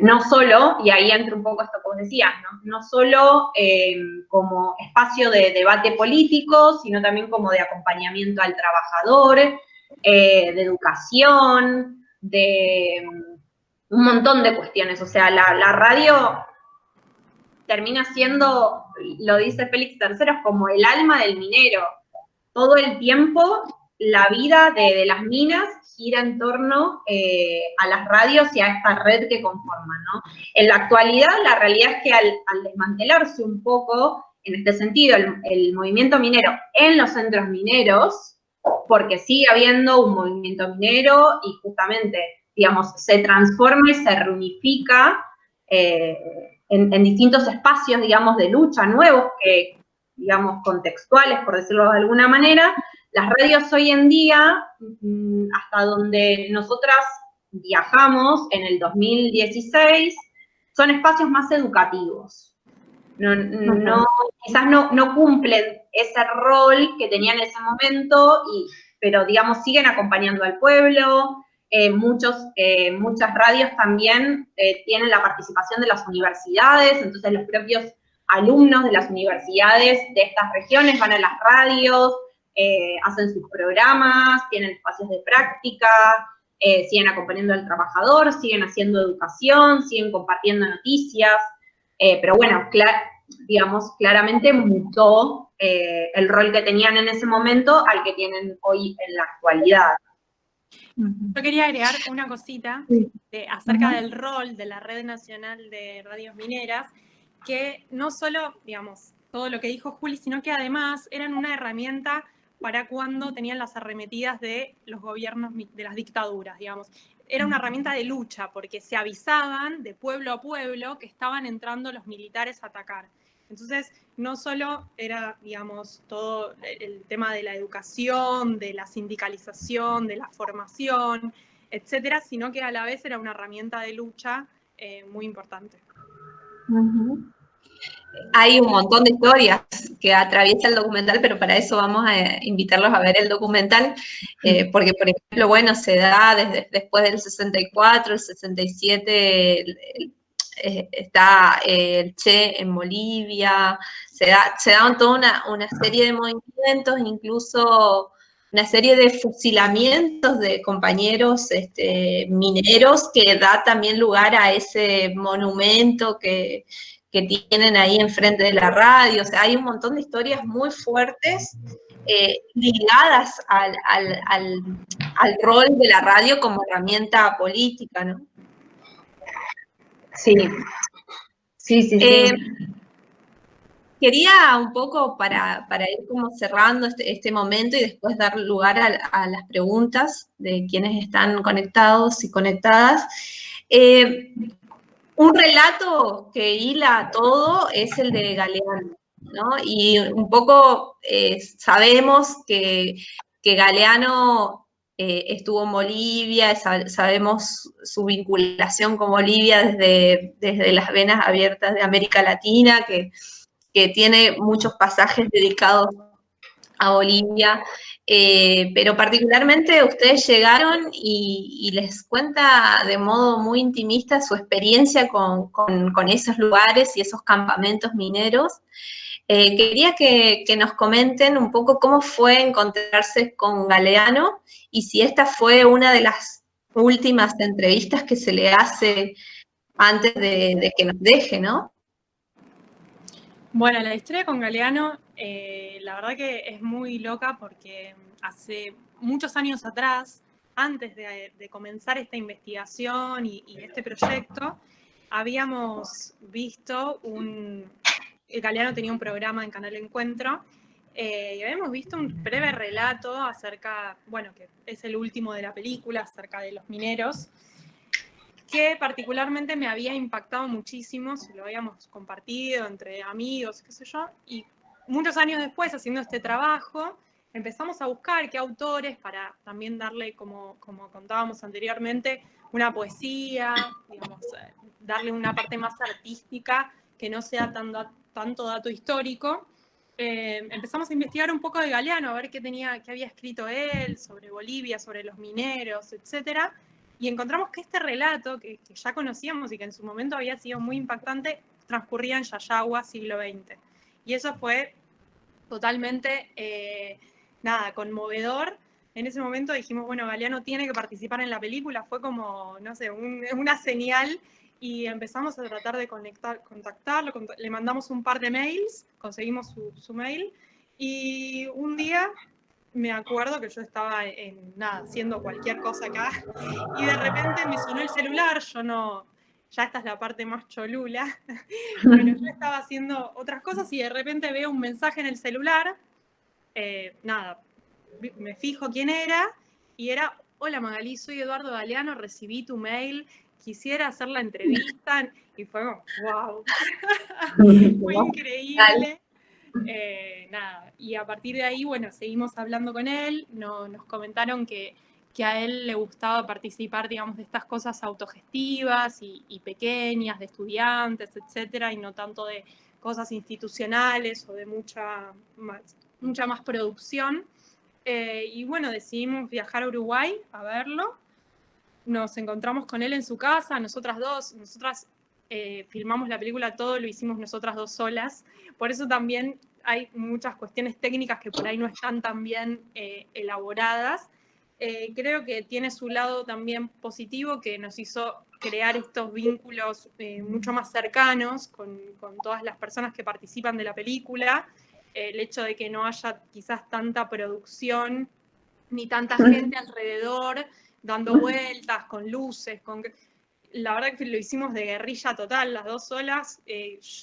No solo, y ahí entra un poco esto que vos decías, no solo como espacio de debate político, sino también como de acompañamiento al trabajador, de educación, de un montón de cuestiones. O sea, la radio termina siendo, lo dice Félix III, como el alma del minero. Todo el tiempo la vida de las minas gira en torno a las radios y a esta red que conforman, ¿no? En la actualidad, la realidad es que al desmantelarse un poco, en este sentido, el movimiento minero en los centros mineros, porque sigue habiendo un movimiento minero y justamente, digamos, se transforma y se reunifica en distintos espacios, digamos, de lucha nuevos, que, digamos, contextuales, por decirlo de alguna manera. Las radios hoy en día, hasta donde nosotras viajamos en el 2016, son espacios más educativos. Quizás no cumplen ese rol que tenían en ese momento, pero, digamos, siguen acompañando al pueblo. Muchas radios también tienen la participación de las universidades, entonces los propios alumnos de las universidades de estas regiones van a las radios, hacen sus programas, tienen espacios de práctica, siguen acompañando al trabajador, siguen haciendo educación, siguen compartiendo noticias, pero bueno, digamos, claramente mutó el rol que tenían en ese momento al que tienen hoy en la actualidad. Yo quería agregar una cosita acerca del rol de la Red Nacional de Radios Mineras, que no solo, digamos, todo lo que dijo Juli, sino que además eran una herramienta para cuando tenían las arremetidas de los gobiernos, de las dictaduras, digamos. Era una herramienta de lucha, porque se avisaban de pueblo a pueblo que estaban entrando los militares a atacar. Entonces, no solo era, digamos, todo el tema de la educación, de la sindicalización, de la formación, etcétera, sino que a la vez era una herramienta de lucha muy importante. Hay un montón de historias que atraviesa el documental, pero para eso vamos a invitarlos a ver el documental, porque, por ejemplo, bueno, se da después del 64, el 67, está el Che en Bolivia, se dan toda una serie de movimientos, incluso una serie de fusilamientos de compañeros mineros, que da también lugar a ese monumento que tienen ahí enfrente de la radio. O sea, hay un montón de historias muy fuertes ligadas al rol de la radio como herramienta política, ¿no? Sí. quería un poco para ir como cerrando este momento y después dar lugar a las preguntas de quienes están conectados y conectadas. Un relato que hila todo es el de Galeano, ¿no? Y un poco sabemos que Galeano estuvo en Bolivia, sabemos su vinculación con Bolivia desde las venas abiertas de América Latina, que tiene muchos pasajes dedicados a Bolivia, pero particularmente ustedes llegaron y les cuenta de modo muy intimista su experiencia con esos lugares y esos campamentos mineros. Quería que nos comenten un poco cómo fue encontrarse con Galeano y si esta fue una de las últimas entrevistas que se le hace antes de que nos deje, ¿no? Bueno, la historia con Galeano, la verdad que es muy loca porque hace muchos años atrás, antes de comenzar esta investigación y este proyecto, habíamos visto Galeano tenía un programa en Canal Encuentro, y habíamos visto un breve relato acerca, bueno, que es el último de la película, acerca de los mineros, que particularmente me había impactado muchísimo, se lo habíamos compartido entre amigos, qué sé yo, y muchos años después, haciendo este trabajo, empezamos a buscar qué autores para también darle, como contábamos anteriormente, una poesía, digamos, darle una parte más artística, que no sea tanto dato histórico. Empezamos a investigar un poco de Galeano, a ver qué había escrito él sobre Bolivia, sobre los mineros, etcétera. Y encontramos que este relato, que ya conocíamos y que en su momento había sido muy impactante, transcurría en Yayagua, siglo XX. Y eso fue totalmente, conmovedor. En ese momento dijimos, bueno, Galeano tiene que participar en la película. Fue como, no sé, una señal. Y empezamos a tratar de contactarlo. Le mandamos un par de mails, conseguimos su mail. Y un día me acuerdo que yo estaba haciendo cualquier cosa acá, y de repente me sonó el celular, ya esta es la parte más cholula, pero yo estaba haciendo otras cosas y de repente veo un mensaje en el celular, me fijo quién era, y era, hola Magalí, soy Eduardo Galeano, recibí tu mail, quisiera hacer la entrevista, y fue como, wow, fue increíble. Y a partir de ahí, bueno, seguimos hablando con él, nos comentaron que a él le gustaba participar, digamos, de estas cosas autogestivas y pequeñas, de estudiantes, etcétera, y no tanto de cosas institucionales o de mucha más producción. Y bueno, decidimos viajar a Uruguay a verlo. Nos encontramos con él en su casa, nosotras filmamos la película, todo lo hicimos nosotras dos solas, por eso también hay muchas cuestiones técnicas que por ahí no están tan bien elaboradas. Creo que tiene su lado también positivo, que nos hizo crear estos vínculos mucho más cercanos con todas las personas que participan de la película, el hecho de que no haya quizás tanta producción ni tanta gente alrededor dando vueltas, con luces, la verdad que lo hicimos de guerrilla total, las dos solas,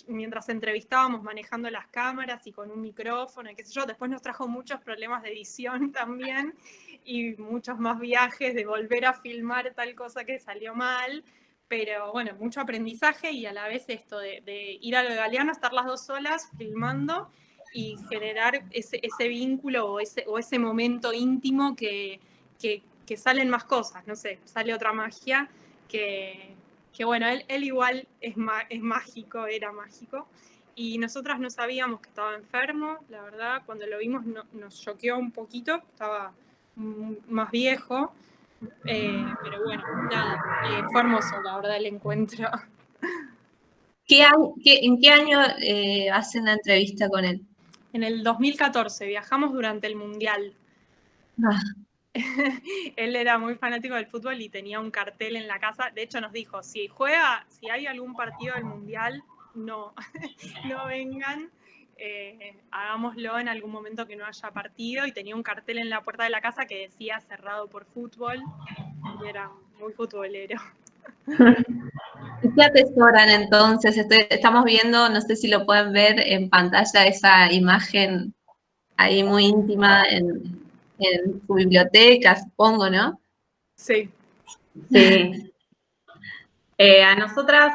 mientras entrevistábamos manejando las cámaras y con un micrófono, y qué sé yo. Después nos trajo muchos problemas de edición también, y muchos más viajes de volver a filmar tal cosa que salió mal, pero bueno, mucho aprendizaje, y a la vez esto de ir a lo de Galeano, estar las dos solas filmando, y generar ese vínculo o ese momento íntimo que salen más cosas, no sé, sale otra magia que bueno, él igual es mágico, era mágico, y nosotras no sabíamos que estaba enfermo, la verdad, cuando lo vimos nos choqueó un poquito, estaba más viejo, pero bueno, nada, fue hermoso, la verdad, el encuentro. ¿En qué año hacen la entrevista con él? En el 2014, viajamos durante el Mundial. Él era muy fanático del fútbol y tenía un cartel en la casa. De hecho, nos dijo, si hay algún partido del Mundial, no vengan, hagámoslo en algún momento que no haya partido. Y tenía un cartel en la puerta de la casa que decía cerrado por fútbol, y era muy futbolero. ¿Qué atesoran entonces? Estamos viendo, no sé si lo pueden ver en pantalla, esa imagen ahí muy íntima en su biblioteca, supongo, ¿no? Sí. Sí. A nosotras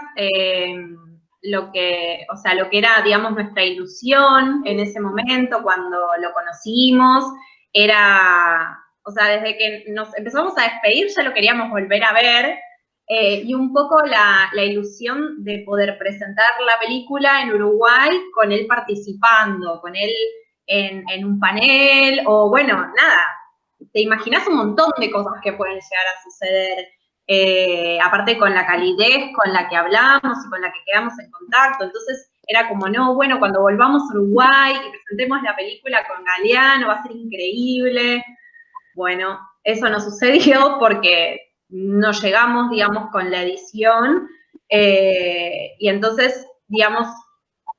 lo que era, digamos, nuestra ilusión en ese momento, cuando lo conocimos, era, o sea, desde que nos empezamos a despedir ya lo queríamos volver a ver, y un poco la ilusión de poder presentar la película en Uruguay con él participando, con él en un panel, o bueno, nada, te imaginas un montón de cosas que pueden llegar a suceder. Aparte con la calidez con la que hablamos y con la que quedamos en contacto, entonces era como, no, bueno, cuando volvamos a Uruguay y presentemos la película con Galeano, va a ser increíble. Bueno, eso no sucedió porque no llegamos, digamos, con la edición, y entonces, digamos,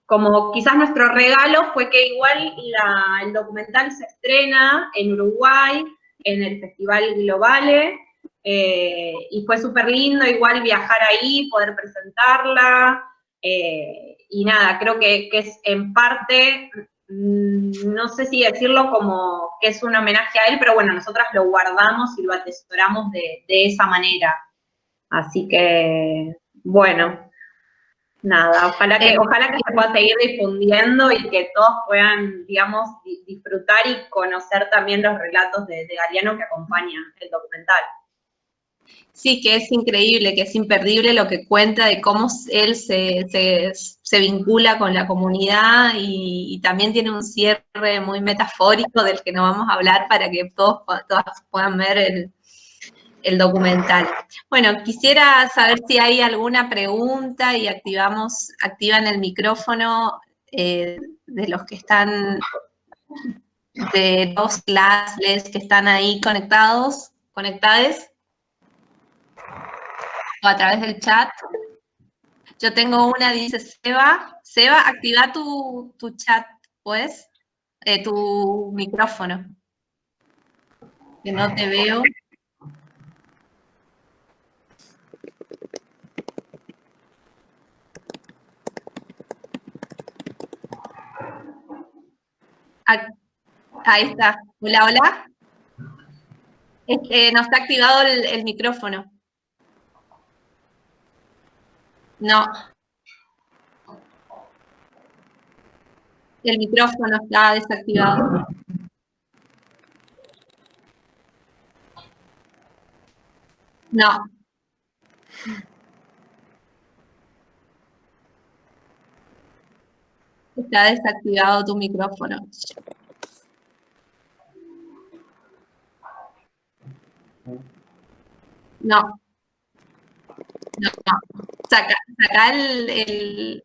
como quizás nuestro regalo fue que igual el documental se estrena en Uruguay, en el Festival Globale, y fue súper lindo igual viajar ahí, poder presentarla, y nada, creo que es en parte, no sé si decirlo como que es un homenaje a él, pero bueno, nosotras lo guardamos y lo atesoramos de esa manera. Así que, bueno, nada, ojalá que se pueda seguir difundiendo y que todos puedan, digamos, disfrutar y conocer también los relatos de Galeano que acompañan el documental. Sí, que es increíble, que es imperdible lo que cuenta de cómo él se vincula con la comunidad y también tiene un cierre muy metafórico del que no vamos a hablar para que todas puedan ver el documental. Bueno, quisiera saber si hay alguna pregunta y activan el micrófono de los que están, de los clases que están ahí conectadas, o a través del chat. Yo tengo una, dice Seba. Seba, activa tu chat, pues, tu micrófono. Que no te veo. Ahí está. Hola, hola. No está activado el micrófono. No. El micrófono está desactivado. No. Está desactivado tu micrófono. No. No. Saca el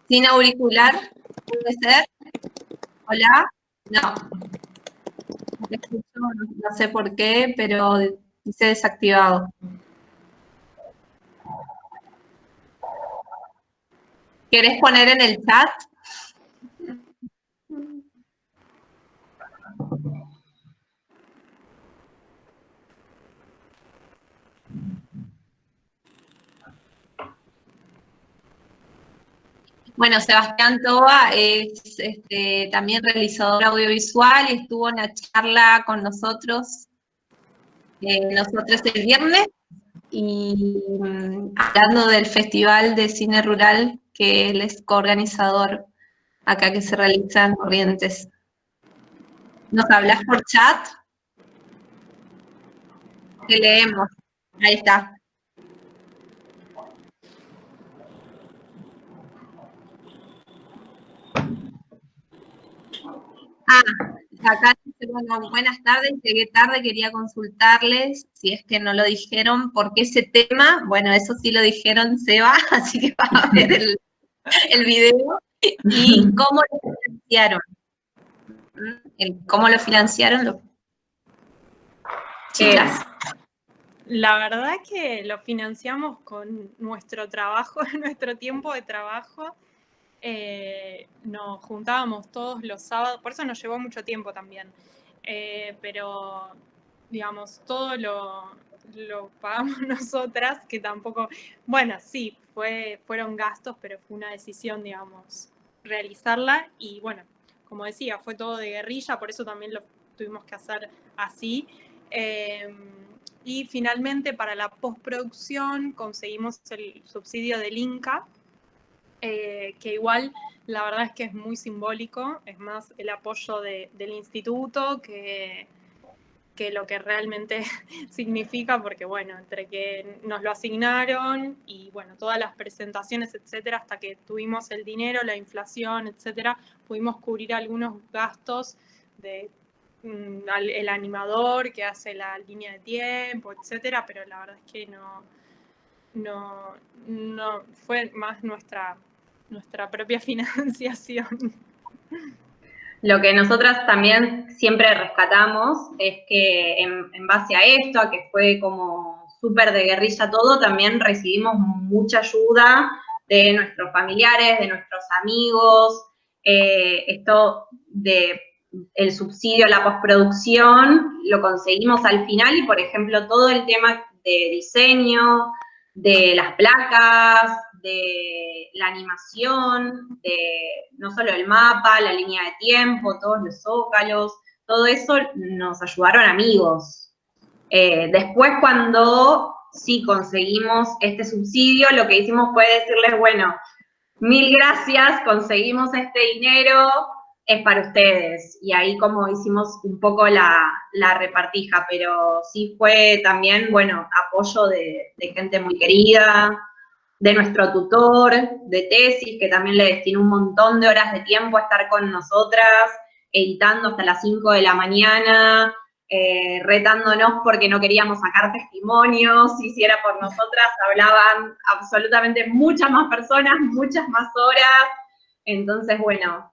sin auricular, ¿puede ser? ¿Hola? No. Te escucho, no sé por qué, pero dice desactivado. ¿Querés poner en el chat? Bueno, Sebastián Toba es también realizador audiovisual y estuvo en la charla con nosotros el viernes, y hablando del Festival de Cine Rural que él es coorganizador acá, que se realiza en Corrientes. ¿Nos hablas por chat? Te leemos. Ahí está. Acá dice, bueno, buenas tardes, llegué tarde, quería consultarles, si es que no lo dijeron, ¿por qué ese tema? Bueno, eso sí lo dijeron, Seba, así que va a ver el video. ¿Y cómo lo financiaron? ¿Cómo lo financiaron? Chicas. La verdad que lo financiamos con nuestro trabajo, nuestro tiempo de trabajo. Nos juntábamos todos los sábados, por eso nos llevó mucho tiempo también, pero digamos, todo lo pagamos nosotras, que tampoco, bueno, sí, fueron gastos, pero fue una decisión, digamos, realizarla. Y bueno, como decía, fue todo de guerrilla, por eso también lo tuvimos que hacer así. Y finalmente para la postproducción conseguimos el subsidio del Inca, que igual la verdad es que es muy simbólico, es más el apoyo del instituto que lo que realmente significa, porque bueno, entre que nos lo asignaron y bueno, todas las presentaciones, etcétera, hasta que tuvimos el dinero, la inflación, etcétera, pudimos cubrir algunos gastos de el animador que hace la línea de tiempo, etcétera, pero la verdad es que no fue más nuestra propia financiación. Lo que nosotras también siempre rescatamos es que en base a esto, a que fue como súper de guerrilla todo, también recibimos mucha ayuda de nuestros familiares, de nuestros amigos. Esto de el subsidio a la postproducción lo conseguimos al final y, por ejemplo, todo el tema de diseño, de las placas, de la animación, de no solo el mapa, la línea de tiempo, todos los zócalos, todo eso nos ayudaron amigos. Después, cuando sí conseguimos este subsidio, lo que hicimos fue decirles, bueno, 1000 gracias, conseguimos este dinero, es para ustedes. Y ahí como hicimos un poco la repartija, pero sí fue también, bueno, apoyo de gente muy querida, de nuestro tutor de tesis, que también le destinó un montón de horas de tiempo a estar con nosotras, editando hasta las 5 de la mañana, retándonos porque no queríamos sacar testimonios, y si era por nosotras hablaban absolutamente muchas más personas, muchas más horas. Entonces, bueno,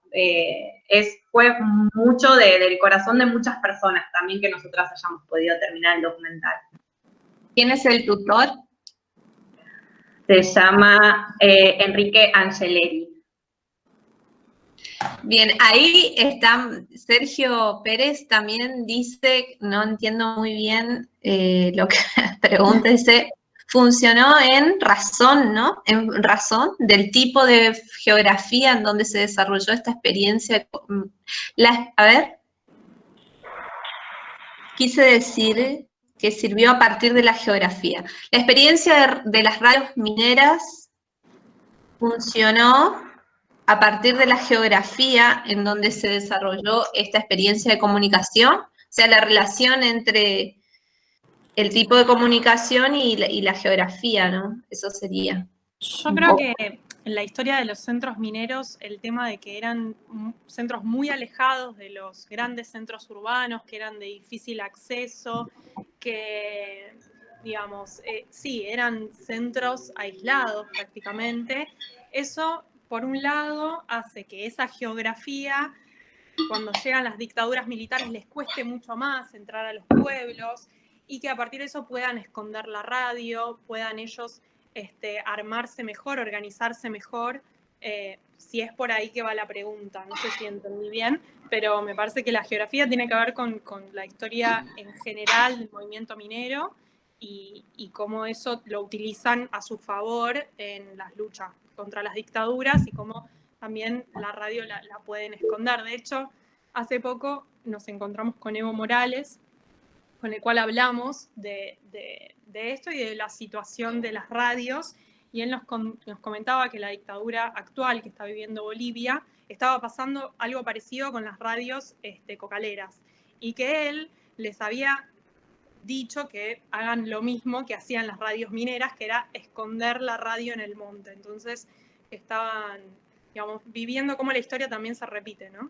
fue mucho del corazón de muchas personas también que nosotras hayamos podido terminar el documental. ¿Quién es el tutor? Se llama Enrique Angeleri. Bien, ahí está Sergio Pérez, también dice, no entiendo muy bien lo que pregunta, dice, funcionó en razón, ¿no? En razón del tipo de geografía en donde se desarrolló esta experiencia. A ver, quise decir que sirvió a partir de la geografía. La experiencia de las radios mineras funcionó a partir de la geografía en donde se desarrolló esta experiencia de comunicación, o sea, la relación entre el tipo de comunicación y la geografía, ¿no? Eso sería. Yo creo que en la historia de los centros mineros, el tema de que eran centros muy alejados de los grandes centros urbanos, que eran de difícil acceso, que, digamos, sí, eran centros aislados prácticamente. Eso, por un lado, hace que esa geografía, cuando llegan las dictaduras militares, les cueste mucho más entrar a los pueblos y que a partir de eso puedan esconder la radio, puedan ellos armarse mejor, organizarse mejor, si es por ahí que va la pregunta. No sé si entendí bien, pero me parece que la geografía tiene que ver con la historia en general del movimiento minero y cómo eso lo utilizan a su favor en las luchas contra las dictaduras y cómo también la radio la pueden esconder. De hecho, hace poco nos encontramos con Evo Morales, con el cual hablamos de esto y de la situación de las radios, y él nos comentaba que la dictadura actual que está viviendo Bolivia estaba pasando algo parecido con las radios cocaleras, y que él les había dicho que hagan lo mismo que hacían las radios mineras, que era esconder la radio en el monte. Entonces estaban, digamos, viviendo cómo la historia también se repite, ¿no?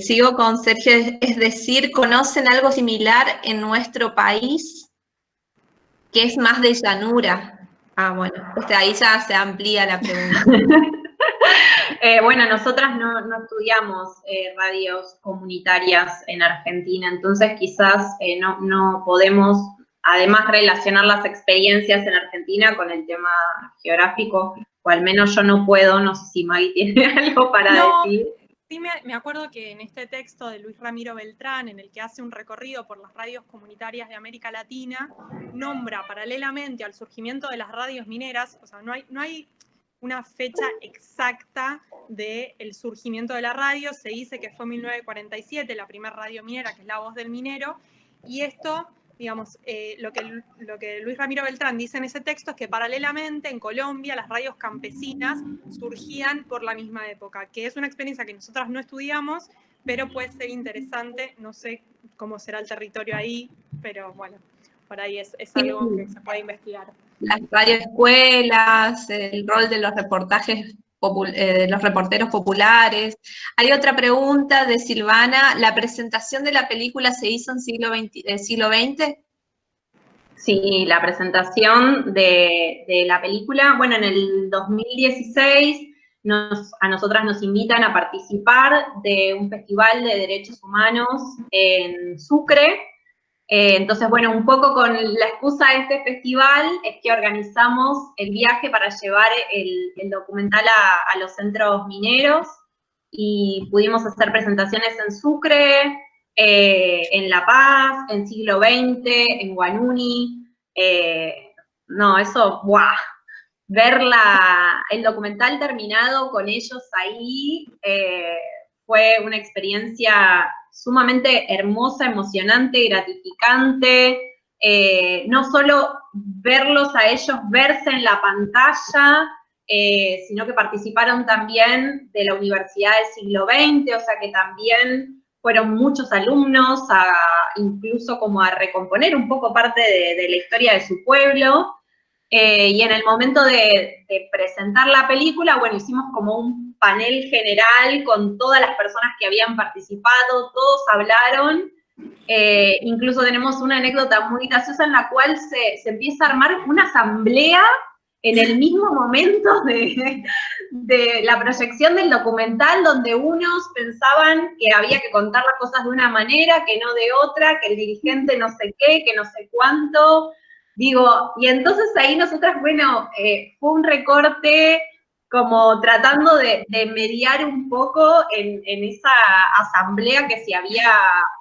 Sigo con Sergio, es decir, ¿conocen algo similar en nuestro país que es más de llanura? Ah, bueno, ahí ya se amplía la pregunta. Bueno, nosotras no estudiamos radios comunitarias en Argentina, entonces quizás no podemos, además, relacionar las experiencias en Argentina con el tema geográfico, o al menos yo no puedo, no sé si Maggie tiene algo para decir. Sí, me acuerdo que en este texto de Luis Ramiro Beltrán, en el que hace un recorrido por las radios comunitarias de América Latina, nombra paralelamente al surgimiento de las radios mineras, o sea, no hay una fecha exacta del surgimiento de la radio, se dice que fue 1947 la primera radio minera, que es La Voz del Minero, y esto, digamos, lo que Luis Ramiro Beltrán dice en ese texto es que paralelamente en Colombia las radios campesinas surgían por la misma época, que es una experiencia que nosotras no estudiamos, pero puede ser interesante, no sé cómo será el territorio ahí, pero bueno, por ahí es algo que se puede investigar. Las radioescuelas, el rol de los reportajes, de los reporteros populares. Hay otra pregunta de Silvana, ¿la presentación de la película se hizo en siglo XX? Sí, la presentación de la película, bueno, en el 2016 a nosotras nos invitan a participar de un festival de derechos humanos en Sucre. Entonces, bueno, un poco con la excusa de este festival es que organizamos el viaje para llevar el documental a los centros mineros y pudimos hacer presentaciones en Sucre, en La Paz, en Siglo XX, en Guanuni. No, eso, ¡buah! Ver el documental terminado con ellos ahí fue una experiencia sumamente hermosa, emocionante, gratificante. No solo verlos a ellos verse en la pantalla, sino que participaron también de la Universidad del Siglo XX, o sea que también fueron muchos alumnos, incluso como a recomponer un poco parte de la historia de su pueblo. Y en el momento de presentar la película, bueno, hicimos como un panel general con todas las personas que habían participado, todos hablaron. Incluso tenemos una anécdota muy graciosa en la cual se empieza a armar una asamblea en el mismo momento de la proyección del documental, donde unos pensaban que había que contar las cosas de una manera, que no de otra, que el dirigente no sé qué, que no sé cuánto. Digo, y entonces ahí nosotras, bueno, fue un recorte como tratando de mediar un poco en esa asamblea que se había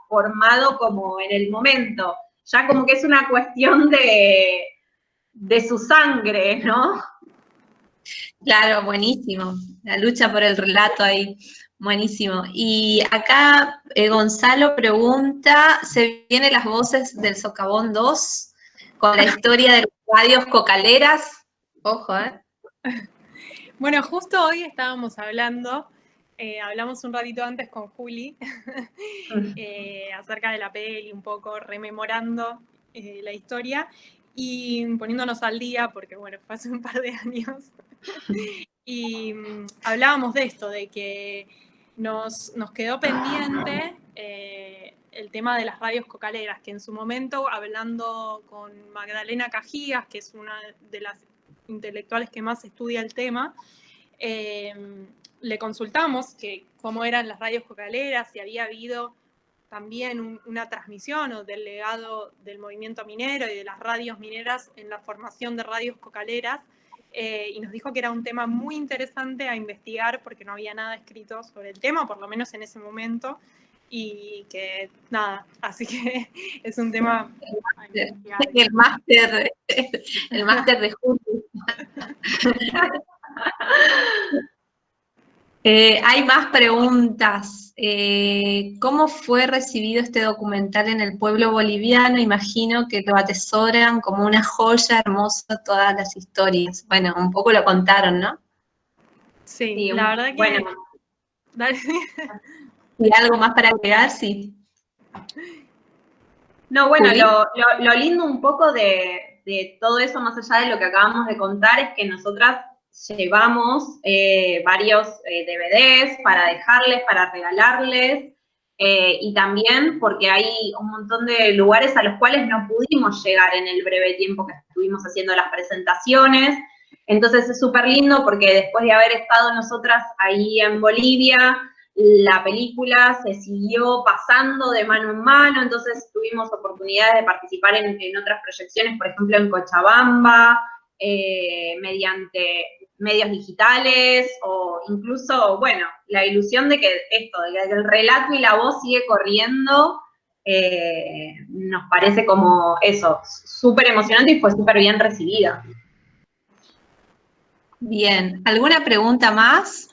formado como en el momento. Ya como que es una cuestión de su sangre, ¿no? Claro, buenísimo. La lucha por el relato ahí, buenísimo. Y acá Gonzalo pregunta, ¿se vienen las voces del Socavón 2 con la historia de las radios cocaleras? Ojo, ¿eh? Bueno, justo hoy estábamos hablando, hablamos un ratito antes con Juli, acerca de la peli, un poco rememorando la historia y poniéndonos al día, porque bueno, fue hace un par de años. Y hablábamos de esto, de que nos quedó pendiente el tema de las radios cocaleras, que en su momento, hablando con Magdalena Cajías, que es una de las intelectuales que más estudia el tema, le consultamos que cómo eran las radios cocaleras, si había habido también una transmisión o del legado del movimiento minero y de las radios mineras en la formación de radios cocaleras, y nos dijo que era un tema muy interesante a investigar porque no había nada escrito sobre el tema, por lo menos en ese momento, y que nada, así que es un tema a investigar. El máster de Juli. Hay más preguntas. ¿Cómo fue recibido este documental en el pueblo boliviano? Imagino que lo atesoran como una joya hermosa todas las historias. Bueno, un poco lo contaron, ¿no? Sí, la verdad que... Bueno. ¿Y algo más para agregar? Sí. No, bueno, lo lindo un poco de todo eso, más allá de lo que acabamos de contar, es que nosotras llevamos varios DVDs para dejarles, para regalarles, y también porque hay un montón de lugares a los cuales no pudimos llegar en el breve tiempo que estuvimos haciendo las presentaciones. Entonces es súper lindo porque después de haber estado nosotras ahí en Bolivia, la película se siguió pasando de mano en mano, entonces tuvimos oportunidades de participar en otras proyecciones, por ejemplo en Cochabamba, mediante medios digitales o incluso, bueno, la ilusión de que esto, de que el relato y la voz sigue corriendo, nos parece como eso, súper emocionante y fue súper bien recibida. Bien, ¿alguna pregunta más?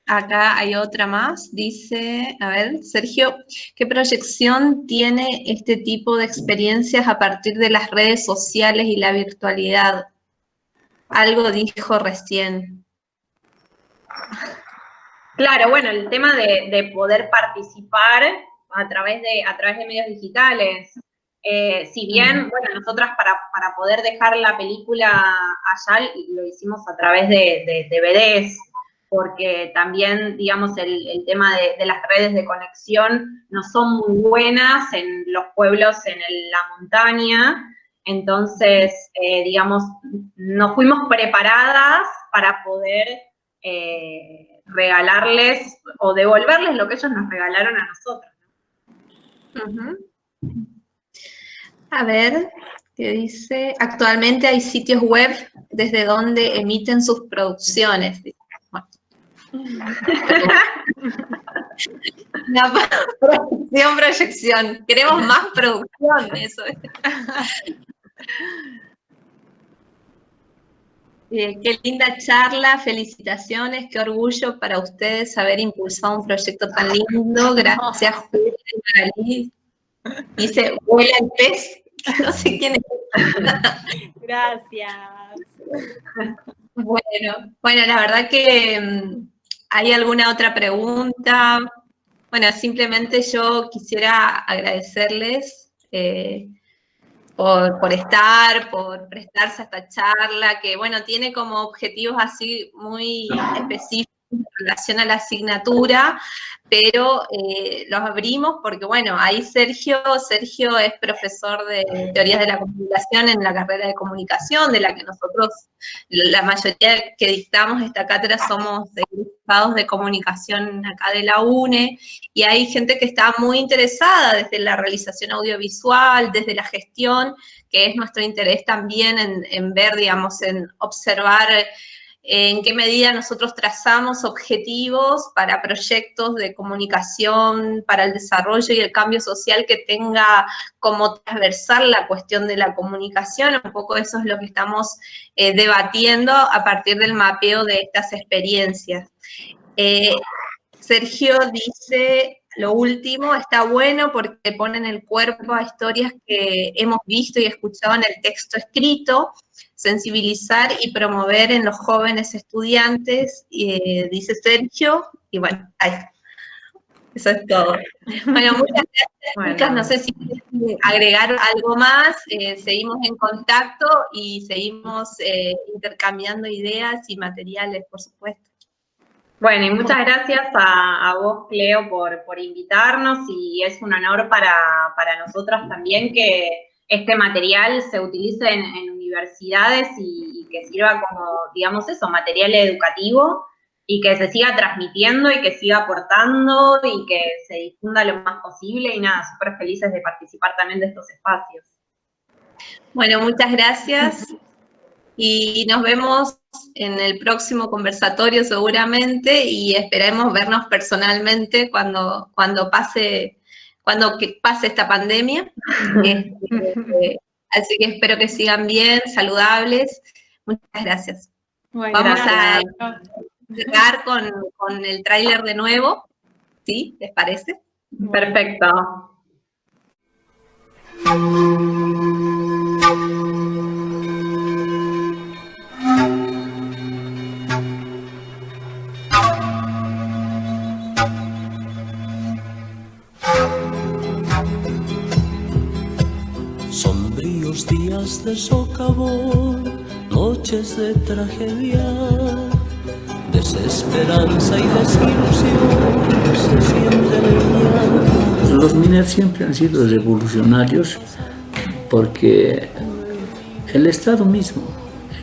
Acá hay otra más, dice, a ver, Sergio, ¿qué proyección tiene este tipo de experiencias a partir de las redes sociales y la virtualidad? Algo dijo recién. Claro, bueno, el tema de poder participar a través de medios digitales. Si bien, bueno, nosotras para poder dejar la película allá lo hicimos a través de DVDs, porque también, digamos, el tema de las redes de conexión no son muy buenas en los pueblos en la montaña, entonces, digamos, no fuimos preparadas para poder regalarles o devolverles lo que ellos nos regalaron a nosotros. A ver, ¿qué dice? Actualmente hay sitios web desde donde emiten sus producciones. Bueno. Proyección. Queremos más producción, eso es. Qué linda charla, felicitaciones, qué orgullo para ustedes haber impulsado un proyecto tan lindo. Gracias, Julia y Magalí. Dice, vuela el pez. No sé quién es. Gracias. Bueno, la verdad que ¿hay alguna otra pregunta? Bueno, simplemente yo quisiera agradecerles por estar, por prestarse a esta charla, que bueno, tiene como objetivos así muy específicos en relación a la asignatura, pero los abrimos porque bueno, ahí Sergio es profesor de teorías de la comunicación en la carrera de comunicación, de la que nosotros, la mayoría que dictamos esta cátedra somos egresados de comunicación acá de la UNE, y hay gente que está muy interesada desde la realización audiovisual, desde la gestión, que es nuestro interés también en ver, digamos, en observar en qué medida nosotros trazamos objetivos para proyectos de comunicación, para el desarrollo y el cambio social que tenga como transversal la cuestión de la comunicación. Un poco eso es lo que estamos debatiendo a partir del mapeo de estas experiencias. Sergio dice, lo último, está bueno porque ponen el cuerpo a historias que hemos visto y escuchado en el texto escrito, sensibilizar y promover en los jóvenes estudiantes, dice Sergio, y bueno, ahí, eso es todo. Bueno, muchas gracias, chicas, no sé si quieren agregar algo más, seguimos en contacto y seguimos intercambiando ideas y materiales, por supuesto. Bueno, y muchas gracias a vos, Cleo, por invitarnos, y es un honor para nosotras también que este material se utilice en universidades y que sirva como, digamos eso, material educativo, y que se siga transmitiendo y que siga aportando y que se difunda lo más posible, y nada, súper felices de participar también de estos espacios. Bueno, muchas gracias. Y nos vemos en el próximo conversatorio seguramente, y esperemos vernos personalmente cuando pase esta pandemia. Así que espero que sigan bien, saludables. Muchas gracias. Bueno, Vamos gracias. a llegar con el tráiler de nuevo, ¿sí? ¿Les parece? Perfecto. Sombríos días de socavón, noches de tragedia, desesperanza y desilusión se sienten en mi alma. Los miners siempre han sido revolucionarios porque el Estado mismo,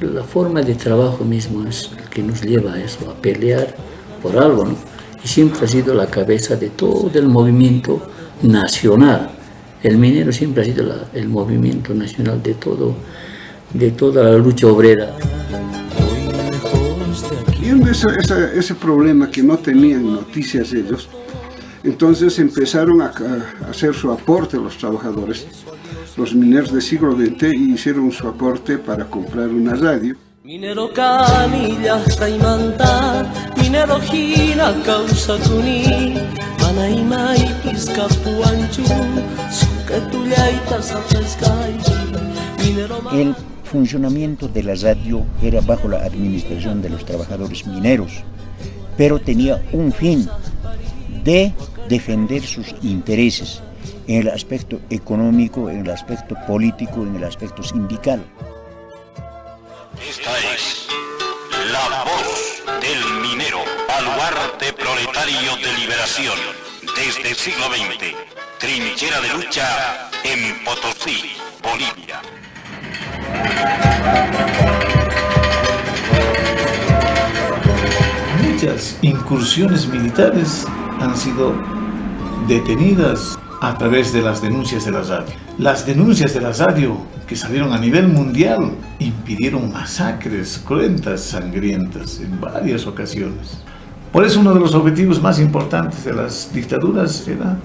la forma de trabajo mismo es el que nos lleva a eso, a pelear por algo, ¿no? Y siempre ha sido la cabeza de todo el movimiento nacional. El minero siempre ha sido el movimiento nacional de todo de toda la lucha obrera. Viendo ese problema que no tenían noticias ellos, entonces empezaron a hacer su aporte a los trabajadores. Los mineros del siglo XX hicieron su aporte para comprar una radio. Minero Canilla Saimanta, minero Hina Causa Tuni, Manaimai Piscapuanchu, Suquetullaita Sapescay, minero. El funcionamiento de la radio era bajo la administración de los trabajadores mineros, pero tenía un fin de defender sus intereses en el aspecto económico, en el aspecto político, en el aspecto sindical. Esta es la voz del minero, baluarte proletario de liberación, desde siglo XX, trinchera de lucha en Potosí, Bolivia. Muchas incursiones militares han sido detenidas a través de las denuncias de la radio. Las denuncias de la radio que salieron a nivel mundial impidieron masacres cruentas, sangrientas en varias ocasiones. Por eso uno de los objetivos más importantes de las dictaduras era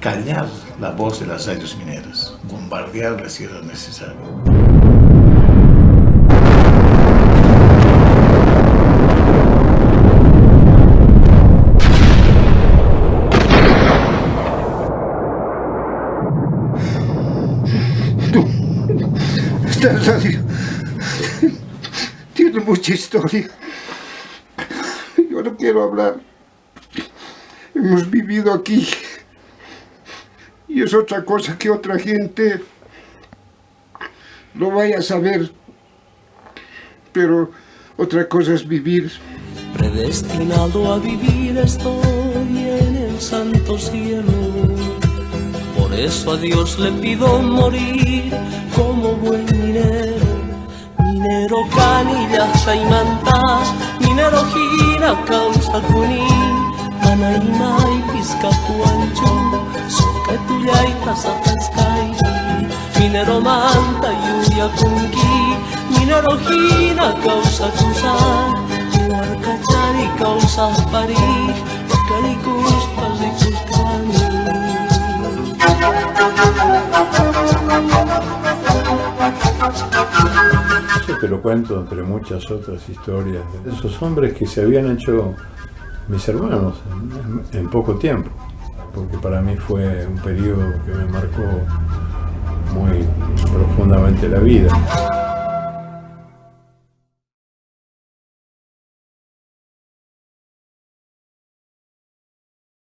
callar la voz de las radios mineras, bombardearlas si era necesario. Esta radio tiene mucha historia. Yo no quiero hablar. Hemos vivido aquí y es otra cosa que otra gente lo vaya a saber, pero otra cosa es vivir. Predestinado a vivir estoy en el santo cielo. Por eso a Dios le pido morir como buen minero. Minero Canilla Saimantas, minero Hina Causa Tuni, Manaimai Piscapuanchu, Soquetullaita Sapescay, minero Manta Yuya Kunki, minero Hina Causa Tusan, Huarcachari Causa Parij, Calicus Pasicuscani. Eso te lo cuento entre muchas otras historias de esos hombres que se habían hecho mis hermanos en poco tiempo, porque para mí fue un periodo que me marcó muy profundamente la vida.